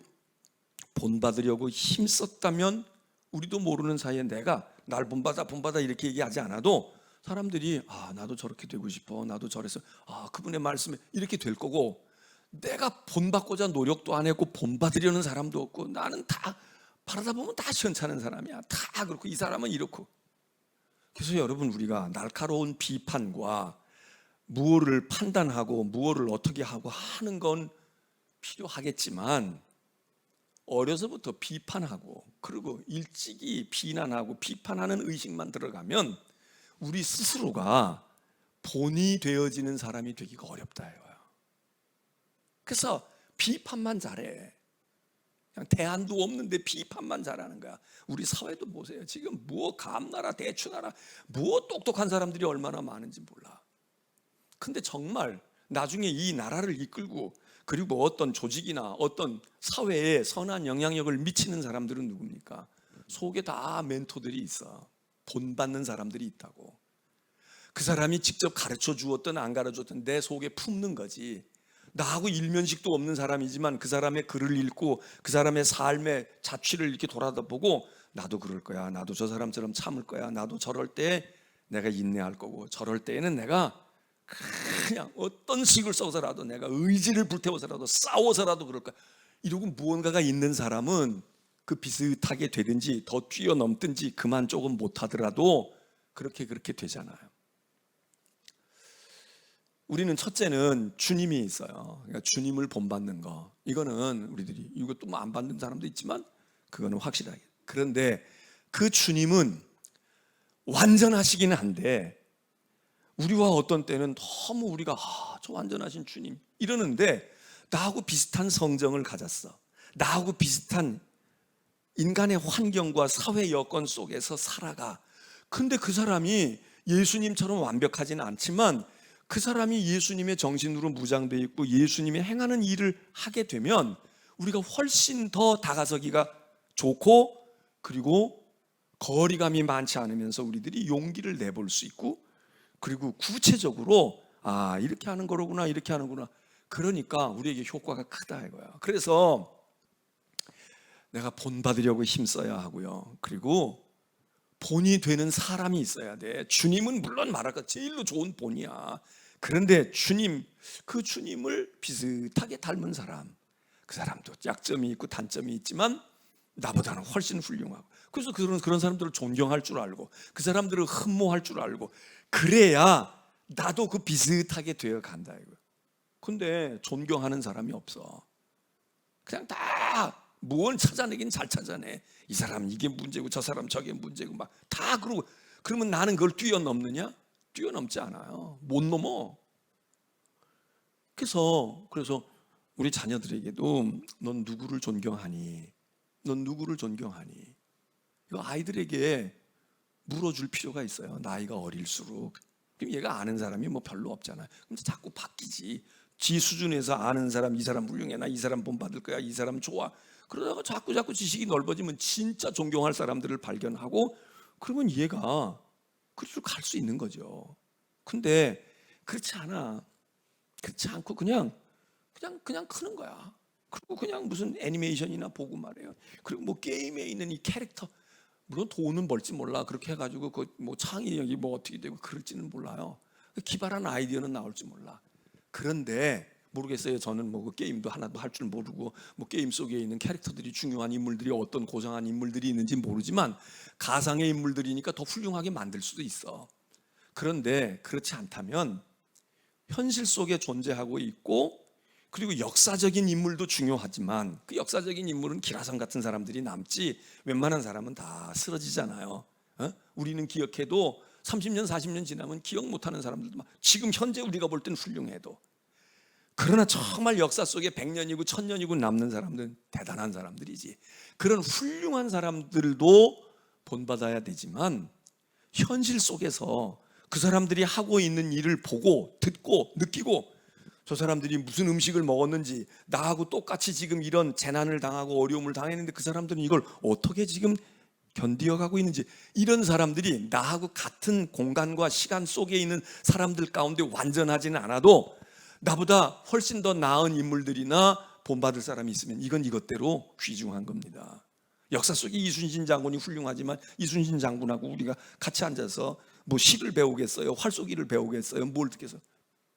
본받으려고 힘썼다면 우리도 모르는 사이에 내가 날 본받아 이렇게 얘기하지 않아도 사람들이 나도 저렇게 되고 싶어, 나도 저래서 그분의 말씀에 이렇게 될 거고, 내가 본받고자 노력도 안 했고 본받으려는 사람도 없고 나는 다 바라다 보면 다 시원찮은 사람이야. 다 그렇고 이 사람은 이렇고. 그래서 여러분 우리가 날카로운 비판과 무엇을 판단하고 무엇을 어떻게 하고 하는 건 필요하겠지만 어려서부터 비판하고 그리고 일찍이 비난하고 비판하는 의식만 들어가면 우리 스스로가 본이 되어지는 사람이 되기가 어렵다 이거야. 그래서 비판만 잘해. 그냥 대안도 없는데 비판만 잘하는 거야. 우리 사회도 보세요. 지금 뭐 감나라 대추나라 뭐 똑똑한 사람들이 얼마나 많은지 몰라. 근데 정말 나중에 이 나라를 이끌고 그리고 어떤 조직이나 어떤 사회에 선한 영향력을 미치는 사람들은 누굽니까? 속에 다 멘토들이 있어. 본받는 사람들이 있다고. 그 사람이 직접 가르쳐 주었든 안 가르쳐 줬든 내 속에 품는 거지. 나하고 일면식도 없는 사람이지만 그 사람의 글을 읽고 그 사람의 삶의 자취를 이렇게 돌아다보고 나도 그럴 거야, 나도 저 사람처럼 참을 거야, 나도 저럴 때 내가 인내할 거고 저럴 때에는 내가 그냥 어떤 식을 써서라도 내가 의지를 불태워서라도 싸워서라도 그럴 거야. 이러고 무언가가 있는 사람은 그 비슷하게 되든지 더 뛰어넘든지 그만 조금 못하더라도 그렇게 되잖아요. 우리는 첫째는 주님이 있어요. 그러니까 주님을 본받는 거. 이거는 우리들이 이것도 뭐 안 받는 사람도 있지만 그거는 확실하게. 그런데 그 주님은 완전하시기는 한데 우리와 어떤 때는 너무 우리가 저 완전하신 주님 이러는데 나하고 비슷한 성정을 가졌어. 나하고 비슷한 인간의 환경과 사회 여건 속에서 살아가. 근데 그 사람이 예수님처럼 완벽하지는 않지만 그 사람이 예수님의 정신으로 무장되어 있고 예수님이 행하는 일을 하게 되면 우리가 훨씬 더 다가서기가 좋고 그리고 거리감이 많지 않으면서 우리들이 용기를 내볼 수 있고 그리고 구체적으로 이렇게 하는 거로구나 이렇게 하는구나. 그러니까 우리에게 효과가 크다 이거야. 그래서 내가 본받으려고 힘써야 하고요. 그리고 본이 되는 사람이 있어야 돼. 주님은 물론 말할까 제일로 좋은 본이야. 그런데 주님, 그 주님을 비슷하게 닮은 사람, 그 사람도 약점이 있고 단점이 있지만 나보다는 훨씬 훌륭하고, 그래서 그런 사람들을 존경할 줄 알고 그 사람들을 흠모할 줄 알고 그래야 나도 그 비슷하게 되어 간다 이거. 근데 존경하는 사람이 없어. 그냥 다 뭘 찾아내긴 잘 찾아내. 이 사람 이게 문제고 저 사람 저게 문제고 막 다 그러고. 그러면 나는 그걸 뛰어넘느냐? 뛰어넘지 않아요. 못 넘어. 그래서 우리 자녀들에게도 넌 누구를 존경하니? 넌 누구를 존경하니? 이거 아이들에게 물어줄 필요가 있어요. 나이가 어릴수록. 그럼 얘가 아는 사람이 뭐 별로 없잖아요. 근데 자꾸 바뀌지. 지 수준에서 아는 사람, 이 사람 훌륭해, 나 이 사람 본받을 거야, 이 사람 좋아. 그러다가 자꾸 지식이 넓어지면 진짜 존경할 사람들을 발견하고, 그러면 얘가 그리로 갈 수 있는 거죠. 근데 그렇지 않아. 그렇지 않고 그냥 크는 거야. 그리고 그냥 무슨 애니메이션이나 보고 말해요. 그리고 뭐 게임에 있는 이 캐릭터, 물론 돈은 벌지 몰라. 그렇게 해가지고 그 뭐 창의력이 뭐 어떻게 되고 그럴지는 몰라요. 기발한 아이디어는 나올지 몰라. 그런데 모르겠어요. 저는 뭐 그 게임도 하나도 할 줄 모르고 뭐 게임 속에 있는 캐릭터들이 중요한 인물들이 어떤 고상한 인물들이 있는지 모르지만 가상의 인물들이니까 더 훌륭하게 만들 수도 있어. 그런데 그렇지 않다면 현실 속에 존재하고 있고, 그리고 역사적인 인물도 중요하지만 그 역사적인 인물은 기라성 같은 사람들이 남지 웬만한 사람은 다 쓰러지잖아요. 우리는 기억해도 30년 40년 지나면 기억 못하는 사람들도 막, 지금 현재 우리가 볼 땐 훌륭해도, 그러나 정말 역사 속에 100년이고 1000년이고 남는 사람들은 대단한 사람들이지. 그런 훌륭한 사람들도 본받아야 되지만 현실 속에서 그 사람들이 하고 있는 일을 보고 듣고 느끼고, 저 사람들이 무슨 음식을 먹었는지, 나하고 똑같이 지금 이런 재난을 당하고 어려움을 당했는데 그 사람들은 이걸 어떻게 지금 견디어가고 있는지, 이런 사람들이 나하고 같은 공간과 시간 속에 있는 사람들 가운데 완전하지는 않아도 나보다 훨씬 더 나은 인물들이나 본받을 사람이 있으면 이건 이것대로 귀중한 겁니다. 역사 속에 이순신 장군이 훌륭하지만 이순신 장군하고 우리가 같이 앉아서 뭐 시를 배우겠어요? 활쏘기를 배우겠어요? 뭘 듣겠어요?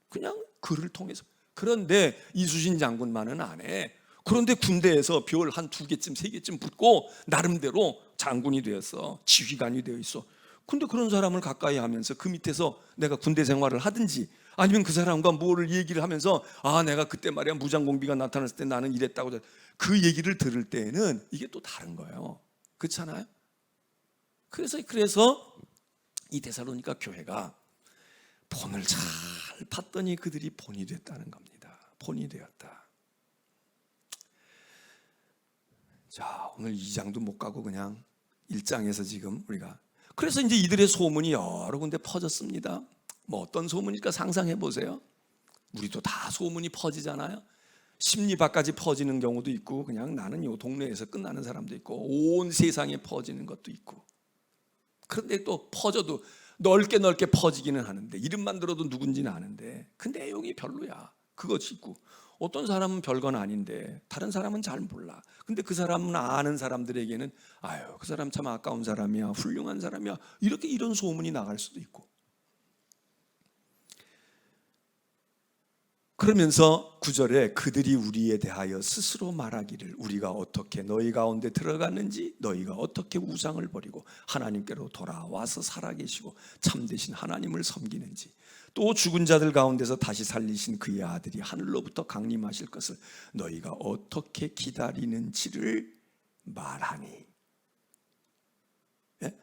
그냥 글을 통해서. 그런데 이순신 장군만은 안 해. 그런데 군대에서 별 한 2개쯤 3개쯤 붙고 나름대로 장군이 되었어. 지휘관이 되어 있어. 근데 그런 사람을 가까이 하면서 그 밑에서 내가 군대 생활을 하든지 아니면 그 사람과 뭐를 얘기를 하면서, 아 내가 그때 말이야 무장공비가 나타났을 때 나는 이랬다고, 그 얘기를 들을 때에는 이게 또 다른 거예요. 그렇잖아요? 그래서 이 데살로니가 교회가 본을 잘 봤더니 그들이 본이 됐다는 겁니다. 본이 되었다. 자, 오늘 2장도 못 가고 그냥 1장에서 지금 우리가, 그래서 이제 이들의 소문이 여러 군데 퍼졌습니다. 뭐 어떤 소문일까 상상해 보세요. 우리도 다 소문이 퍼지잖아요. 십리밖까지 퍼지는 경우도 있고, 그냥 나는 요 동네에서 끝나는 사람도 있고, 온 세상에 퍼지는 것도 있고. 그런데 또 퍼져도 넓게 퍼지기는 하는데, 이름만 들어도 누군지는 아는데 그 내용이 별로야. 그것이 있고, 어떤 사람은 별건 아닌데 다른 사람은 잘 몰라. 근데 그 사람은 아는 사람들에게는 아유 그 사람 참 아까운 사람이야, 훌륭한 사람이야, 이렇게 이런 소문이 나갈 수도 있고. 그러면서 9절에 그들이 우리에 대하여 스스로 말하기를 우리가 어떻게 너희 가운데 들어갔는지, 너희가 어떻게 우상을 버리고 하나님께로 돌아와서 살아계시고 참되신 하나님을 섬기는지, 또 죽은 자들 가운데서 다시 살리신 그의 아들이 하늘로부터 강림하실 것을 너희가 어떻게 기다리는지를 말하니. 예?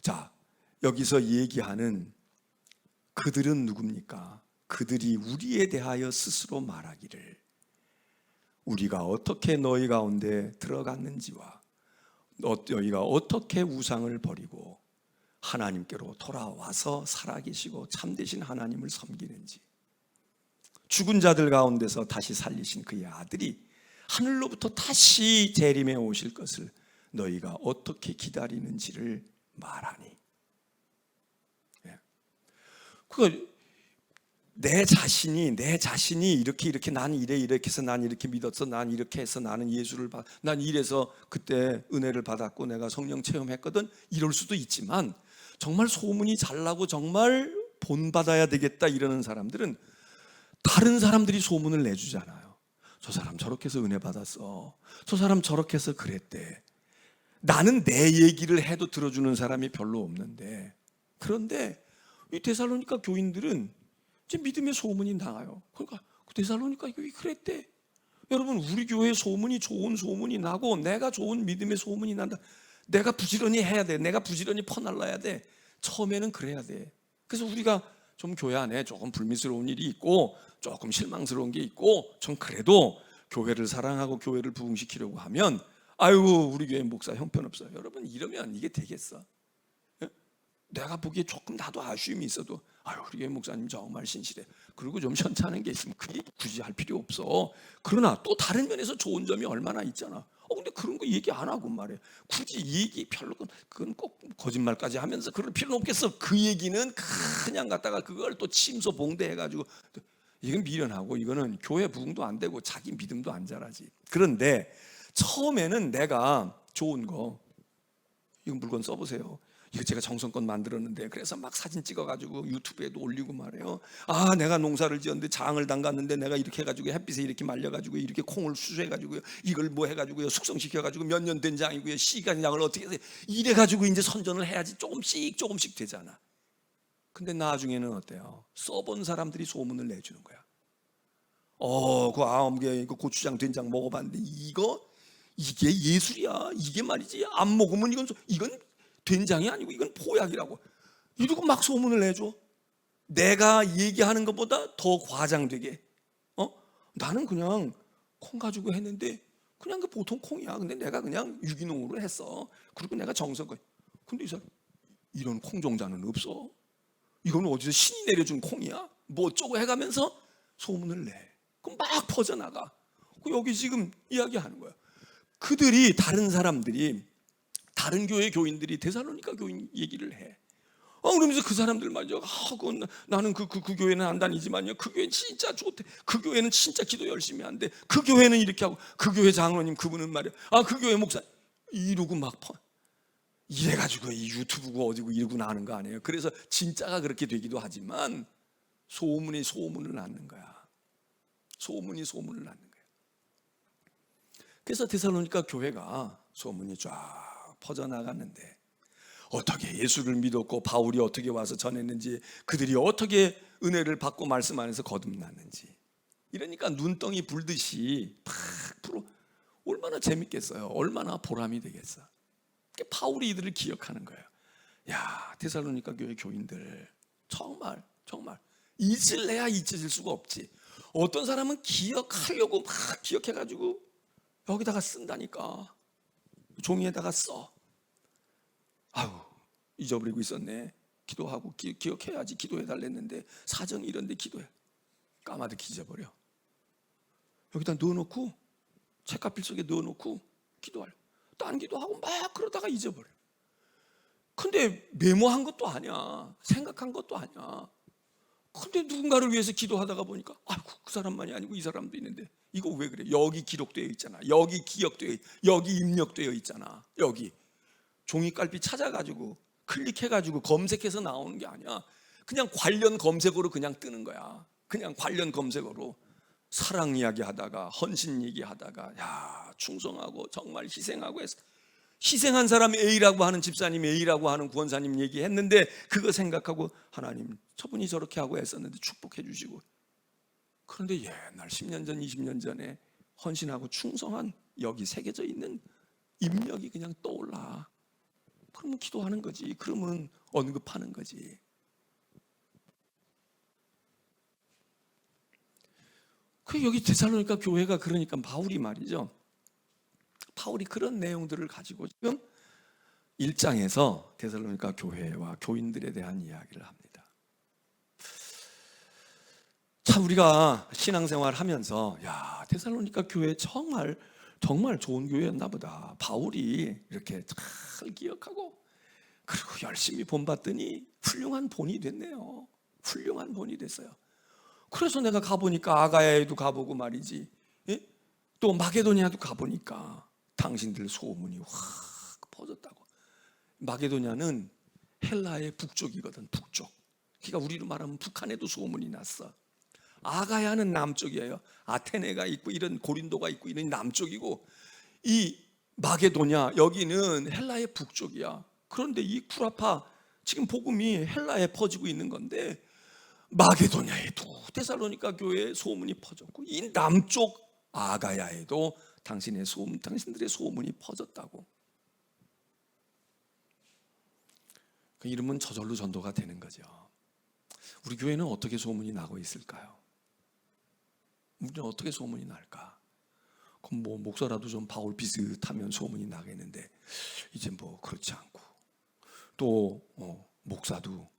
자, 여기서 얘기하는 그들은 누굽니까? 그들이 우리에 대하여 스스로 말하기를 우리가 어떻게 너희 가운데 들어갔는지와 너희가 어떻게 우상을 버리고 하나님께로 돌아와서 살아계시고 참되신 하나님을 섬기는지, 죽은 자들 가운데서 다시 살리신 그의 아들이 하늘로부터 다시 재림해 오실 것을 너희가 어떻게 기다리는지를 말하니. 그러니까 내 자신이 이렇게 난 이렇게 해서 난 이렇게 믿었어, 난 이렇게 해서 나는 난 이래서 그때 은혜를 받았고 내가 성령 체험했거든, 이럴 수도 있지만, 정말 소문이 잘 나고 정말 본받아야 되겠다 이러는 사람들은 다른 사람들이 소문을 내주잖아요. 저 사람 저렇게 해서 은혜 받았어, 저 사람 저렇게 해서 그랬대. 나는 내 얘기를 해도 들어주는 사람이 별로 없는데, 그런데 이 데살로니가 교인들은 이제 믿음의 소문이 나가요. 그러니까 데살로니가 교회 그랬대. 여러분, 우리 교회 소문이, 좋은 소문이 나고 내가 좋은 믿음의 소문이 난다. 내가 부지런히 해야 돼. 내가 부지런히 퍼날라야 돼. 처음에는 그래야 돼. 그래서 우리가 좀 교회 안에 조금 불미스러운 일이 있고 조금 실망스러운 게 있고, 전 그래도 교회를 사랑하고 교회를 부흥시키려고 하면, 아이고 우리 교회 목사 형편없어요. 여러분, 이러면 이게 되겠어? 내가 보기에 조금 나도 아쉬움이 있어도, 아유 우리 교회 목사님 정말 신실해, 그리고 좀 현찮은 게 있으면 그게 굳이 할 필요 없어. 그러나 또 다른 면에서 좋은 점이 얼마나 있잖아. 근데 그런 거 얘기 안 하고 말이야. 굳이 얘기 별로, 그건 꼭 거짓말까지 하면서 그럴 필요는 없겠어. 그 얘기는 그냥 갖다가 그걸 또 침소 봉대해가지고, 이건 미련하고 이거는 교회 부흥도 안 되고 자기 믿음도 안 자라지. 그런데 처음에는 내가 좋은 거, 이거 물건 써보세요, 이거 제가 정성껏 만들었는데, 그래서 막 사진 찍어가지고 유튜브에도 올리고 말해요. 아 내가 농사를 지었는데 장을 담갔는데 내가 이렇게 해가지고 햇빛에 이렇게 말려가지고 이렇게 콩을 수수해가지고 이걸 뭐 해가지고요 숙성시켜가지고 몇 년 된 장이고요, 시간 양을 어떻게 해서 이래가지고 이제 선전을 해야지 조금씩 되잖아. 근데 나중에는 어때요? 써본 사람들이 소문을 내주는 거야. 그 아엄게 그 고추장 된장 먹어봤는데 이게 예술이야. 이게 말이지, 안 먹으면 이건 된장이 아니고 이건 보약이라고 이러고 막 소문을 내줘. 내가 얘기하는 것보다 더 과장되게. 나는 그냥 콩 가지고 했는데 그냥 그 보통 콩이야. 근데 내가 그냥 유기농으로 했어. 그리고 내가 정성껏. 근데 이 사람, 이런 콩 종자는 없어. 이건 어디서 신이 내려준 콩이야? 뭐 어쩌고 해가면서 소문을 내. 그럼 막 퍼져나가. 여기 지금 이야기하는 거야. 그들이, 다른 사람들이, 다른 교회 교인들이 데살로니가 교인 얘기를 해. 그러면서 그 사람들 말이죠. 나는 그 교회는 안 다니지만요, 그 교회는 진짜 좋대. 그 교회는 진짜 기도 열심히 한대. 그 교회는 이렇게 하고, 그 교회 장로님 그분은 말이야, 그 교회 목사, 이러고 막 이래가지고 이 유튜브고 어디고 이러고 나는 거 아니에요. 그래서 진짜가 그렇게 되기도 하지만 소문이 소문을 낳는 거야. 소문이 소문을 낳는 거야. 그래서 데살로니가 교회가 소문이 쫙 퍼져나갔는데, 어떻게 예수를 믿었고 바울이 어떻게 와서 전했는지, 그들이 어떻게 은혜를 받고 말씀 안에서 거듭났는지, 이러니까 눈덩이 불듯이 팍 불어. 얼마나 재밌겠어요. 얼마나 보람이 되겠어. 바울이 이들을 기억하는 거예요. 야, 데살로니가 교회 교인들 정말 잊을래야 잊혀질 수가 없지. 어떤 사람은 기억하려고 막 기억해가지고 여기다가 쓴다니까. 종이에다가 써. 아유, 잊어버리고 있었네. 기도하고 기억해야지, 기도해달랬는데 사정이 이런데 기도해. 까마득히 잊어버려. 여기다 넣어놓고, 책가필 속에 넣어놓고 기도하려. 딴 기도하고 막 그러다가 잊어버려. 근데 메모한 것도 아니야. 생각한 것도 아니야. 근데 누군가를 위해서 기도하다가 보니까, 그 사람만이 아니고 이 사람도 있는데, 이거 왜 그래? 여기 기록되어 있잖아. 여기 기억되어, 여기 입력되어 있잖아. 여기 종이깔피 찾아가지고 클릭해가지고 검색해서 나오는 게 아니야. 그냥 관련 검색어로 그냥 뜨는 거야. 그냥 관련 검색어로 사랑 이야기하다가, 헌신 얘기하다가, 야, 충성하고 정말 희생하고 했어. 희생한 사람 A라고 하는 집사님, A라고 하는 구원사님 얘기했는데, 그거 생각하고 하나님 저분이 저렇게 하고 했었는데 축복해 주시고. 그런데 옛날 10년 전 20년 전에 헌신하고 충성한 여기 새겨져 있는 입력이 그냥 떠올라. 그러면 기도하는 거지. 그러면 언급하는 거지. 그 여기 데살로니가 교회가, 그러니까 바울이 말이죠, 바울이 그런 내용들을 가지고 지금 1장에서 데살로니가 교회와 교인들에 대한 이야기를 합니다. 참, 우리가 신앙생활 하면서, 야, 데살로니가 교회 정말 좋은 교회였나 보다. 바울이 이렇게 잘 기억하고 그리고 열심히 본받더니 훌륭한 본이 됐네요. 훌륭한 본이 됐어요. 그래서 내가 가보니까 아가야에도 가보고 말이지, 예? 또 마게도냐도 가보니까 당신들 소문이 확 퍼졌다고. 마게도냐는 헬라의 북쪽이거든, 북쪽. 그러니까 우리로 말하면 북한에도 소문이 났어. 아가야는 남쪽이에요. 아테네가 있고 이런 고린도가 있고 이런 남쪽이고, 이 마게도냐 여기는 헬라의 북쪽이야. 그런데 이 쿠라파 지금 복음이 헬라에 퍼지고 있는 건데, 마게도냐에도 데살로니가 교회에 소문이 퍼졌고, 이 남쪽 아가야에도 당신들의 소문이 퍼졌다고. 그 이름은 저절로 전도가 되는 거죠. 우리 교회는 어떻게 소문이 나고 있을까요? 우리는 어떻게 소문이 날까? 그럼 뭐 목사라도 좀 바울 비슷하면 소문이 나겠는데, 이제 뭐 그렇지 않고, 또 목사도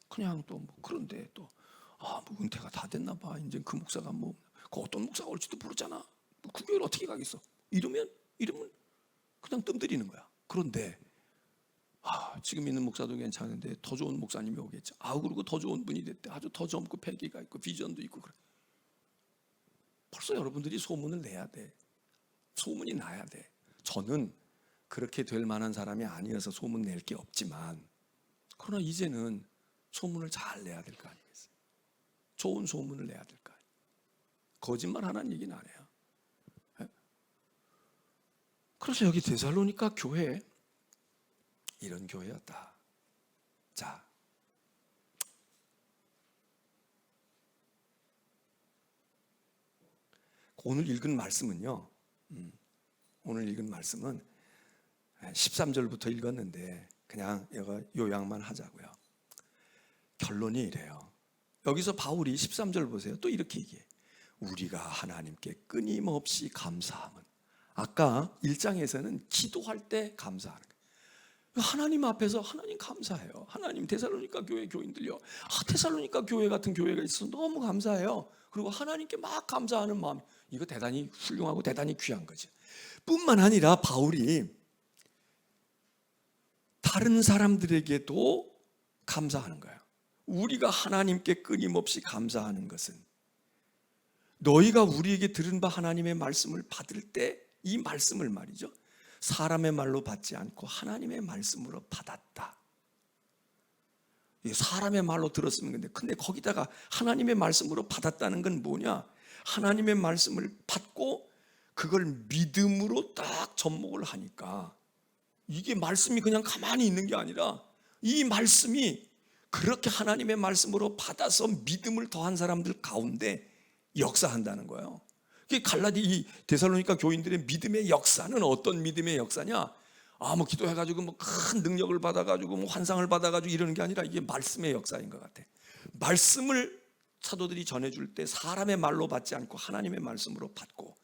그냥 또 뭐 그런데 또 뭐 은퇴가 다 됐나 봐. 이제 그 목사가 뭐 그 어떤 목사가 올지도 모르잖아. 그 교회를 어떻게 가겠어? 이러면 그냥 뜸들이는 거야. 그런데 지금 있는 목사도 괜찮은데 더 좋은 목사님이 오겠죠. 그리고 더 좋은 분이 됐대. 아주 더 젊고 패기가 있고 비전도 있고 그래. 벌써 여러분들이 소문을 내야 돼. 소문이 나야 돼. 저는 그렇게 될 만한 사람이 아니어서 소문 낼 게 없지만, 그러나 이제는 소문을 잘 내야 될 거 아니겠어요? 좋은 소문을 내야 될 거 아니에요? 거짓말 하는 얘기는 안 해요. 네? 그래서 여기 데살로니가 교회, 이런 교회였다. 자, 오늘 읽은 말씀은요, 오늘 읽은 말씀은 13절부터 읽었는데 그냥 이거 요약만 하자고요. 결론이 이래요. 여기서 바울이 13절 보세요. 또 이렇게 얘기해. 우리가 하나님께 끊임없이 감사함은, 아까 1장에서는 기도할 때 감사하는 거예요. 하나님 앞에서 하나님 감사해요. 하나님, 데살로니가 교회 교인들요, 데살로니가 교회 같은 교회가 있어서 너무 감사해요. 그리고 하나님께 막 감사하는 마음, 이거 대단히 훌륭하고 대단히 귀한 거죠. 뿐만 아니라 바울이 다른 사람들에게도 감사하는 거예요. 우리가 하나님께 끊임없이 감사하는 것은, 너희가 우리에게 들은 바 하나님의 말씀을 받을 때 이 말씀을 말이죠, 사람의 말로 받지 않고 하나님의 말씀으로 받았다. 사람의 말로 들었으면 근데 거기다가 하나님의 말씀으로 받았다는 건 뭐냐? 하나님의 말씀을 받고 그걸 믿음으로 딱 접목을 하니까, 이게 말씀이 그냥 가만히 있는 게 아니라 이 말씀이 그렇게 하나님의 말씀으로 받아서 믿음을 더한 사람들 가운데 역사한다는 거예요. 이 데살로니가 교인들의 믿음의 역사는 어떤 믿음의 역사냐? 뭐 기도해가지고 뭐 큰 능력을 받아가지고 뭐 환상을 받아가지고 이러는 게 아니라, 이게 말씀의 역사인 것 같아. 말씀을 사도들이 전해줄 때 사람의 말로 받지 않고 하나님의 말씀으로 받고,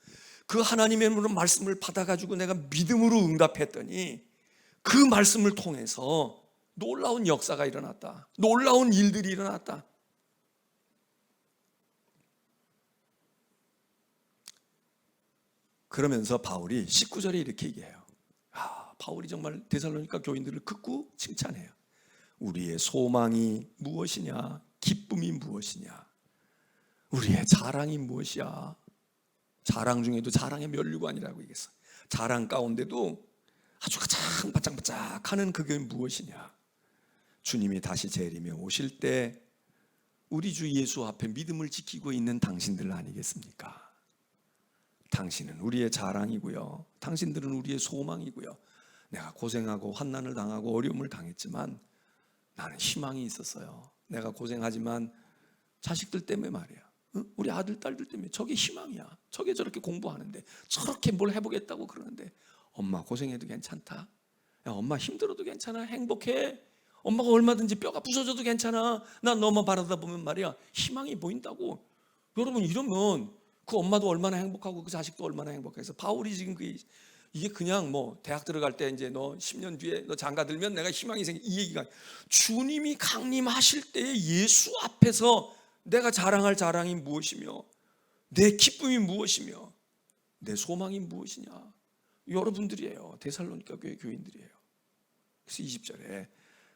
그 하나님의 말씀을 받아가지고 내가 믿음으로 응답했더니 그 말씀을 통해서 놀라운 역사가 일어났다. 놀라운 일들이 일어났다. 그러면서 바울이 19절에 이렇게 얘기해요. 바울이 정말 데살로니가 교인들을 극구 칭찬해요. 우리의 소망이 무엇이냐? 기쁨이 무엇이냐? 우리의 자랑이 무엇이야? 자랑 중에도 자랑의 면류관이라고 얘기했어. 자랑 가운데도 아주 가장 바짝바짝하는 그게 무엇이냐? 주님이 다시 재림에 오실 때 우리 주 예수 앞에 믿음을 지키고 있는 당신들 아니겠습니까? 당신은 우리의 자랑이고요, 당신들은 우리의 소망이고요. 내가 고생하고 환난을 당하고 어려움을 당했지만 나는 희망이 있었어요. 내가 고생하지만 자식들 때문에 말이야, 우리 아들 딸들 때문에 저게 희망이야. 저게 저렇게 공부하는데 저렇게 뭘 해보겠다고 그러는데, 엄마 고생해도 괜찮다. 야, 엄마 힘들어도 괜찮아. 행복해. 엄마가 얼마든지 뼈가 부서져도 괜찮아. 난 너만 바라다 보면 말이야 희망이 보인다고. 여러분, 이러면 그 엄마도 얼마나 행복하고 그 자식도 얼마나 행복해서, 바울이 지금 이게 그냥 뭐 대학 들어갈 때 이제 너 10년 뒤에 너 장가 들면 내가 희망이 생겨, 이 얘기가, 주님이 강림하실 때 예수 앞에서 내가 자랑할 자랑이 무엇이며 내 기쁨이 무엇이며 내 소망이 무엇이냐? 여러분들이에요. 데살로니가 교회 교인들이에요. 그래서 20절에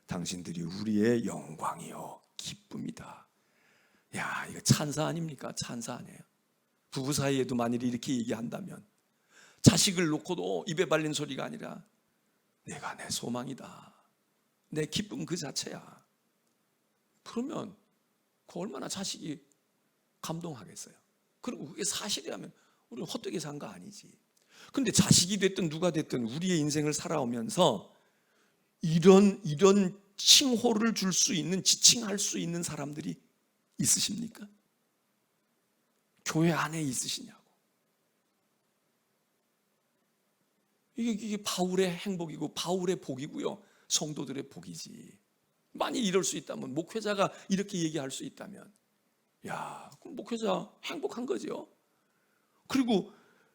당신들이 우리의 영광이요 기쁨이다. 야, 이거 찬사 아닙니까? 찬사 아니에요? 부부 사이에도 만일에 이렇게 얘기한다면, 자식을 놓고도 입에 발린 소리가 아니라 내가 내 소망이다, 내 기쁨 그 자체야. 그러면 그 얼마나 자식이 감동하겠어요. 그리고 그게 사실이라면 우리는 헛되게 산 거 아니지. 근데 자식이 됐든 누가 됐든 우리의 인생을 살아오면서 이런 칭호를 줄 수 있는, 지칭할 수 있는 사람들이 있으십니까? 교회 안에 있으시냐고. 이게 바울의 행복이고 바울의 복이고요, 성도들의 복이지. 만약 이럴 수 있다면, 목회자가 이렇게 얘기할 수 있다면, 야, 그럼 목회자 행복한 거죠. 그리고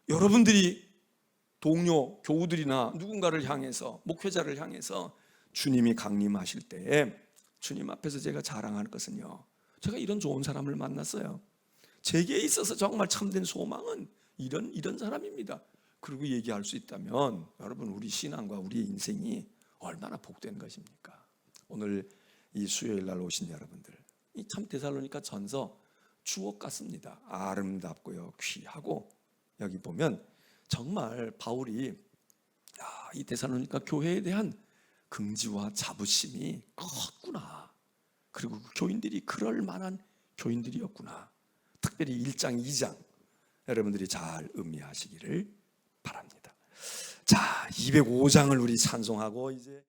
여러분들이 동료, 교우들이나 누군가를 향해서, 목회자를 향해서 주님이 강림하실 때에 주님 앞에서 제가 자랑할 것은요, 제가 이런 좋은 사람을 만났어요. 제게 있어서 정말 참된 소망은 이런 사람입니다. 그리고 얘기할 수 있다면, 여러분, 우리 신앙과 우리의 인생이 얼마나 복된 것입니까? 오늘 이 수요일 날 오신 여러분들, 이 참 데살로니가 전서 주옥 같습니다. 아름답고요, 귀하고, 여기 보면 정말 바울이 이 데살로니가 교회에 대한 긍지와 자부심이 컸구나. 그리고 그 교인들이 그럴 만한 교인들이었구나. 특별히 1장, 2장 여러분들이 잘 음미하시기를 바랍니다. 자, 205장을 우리 찬송하고 이제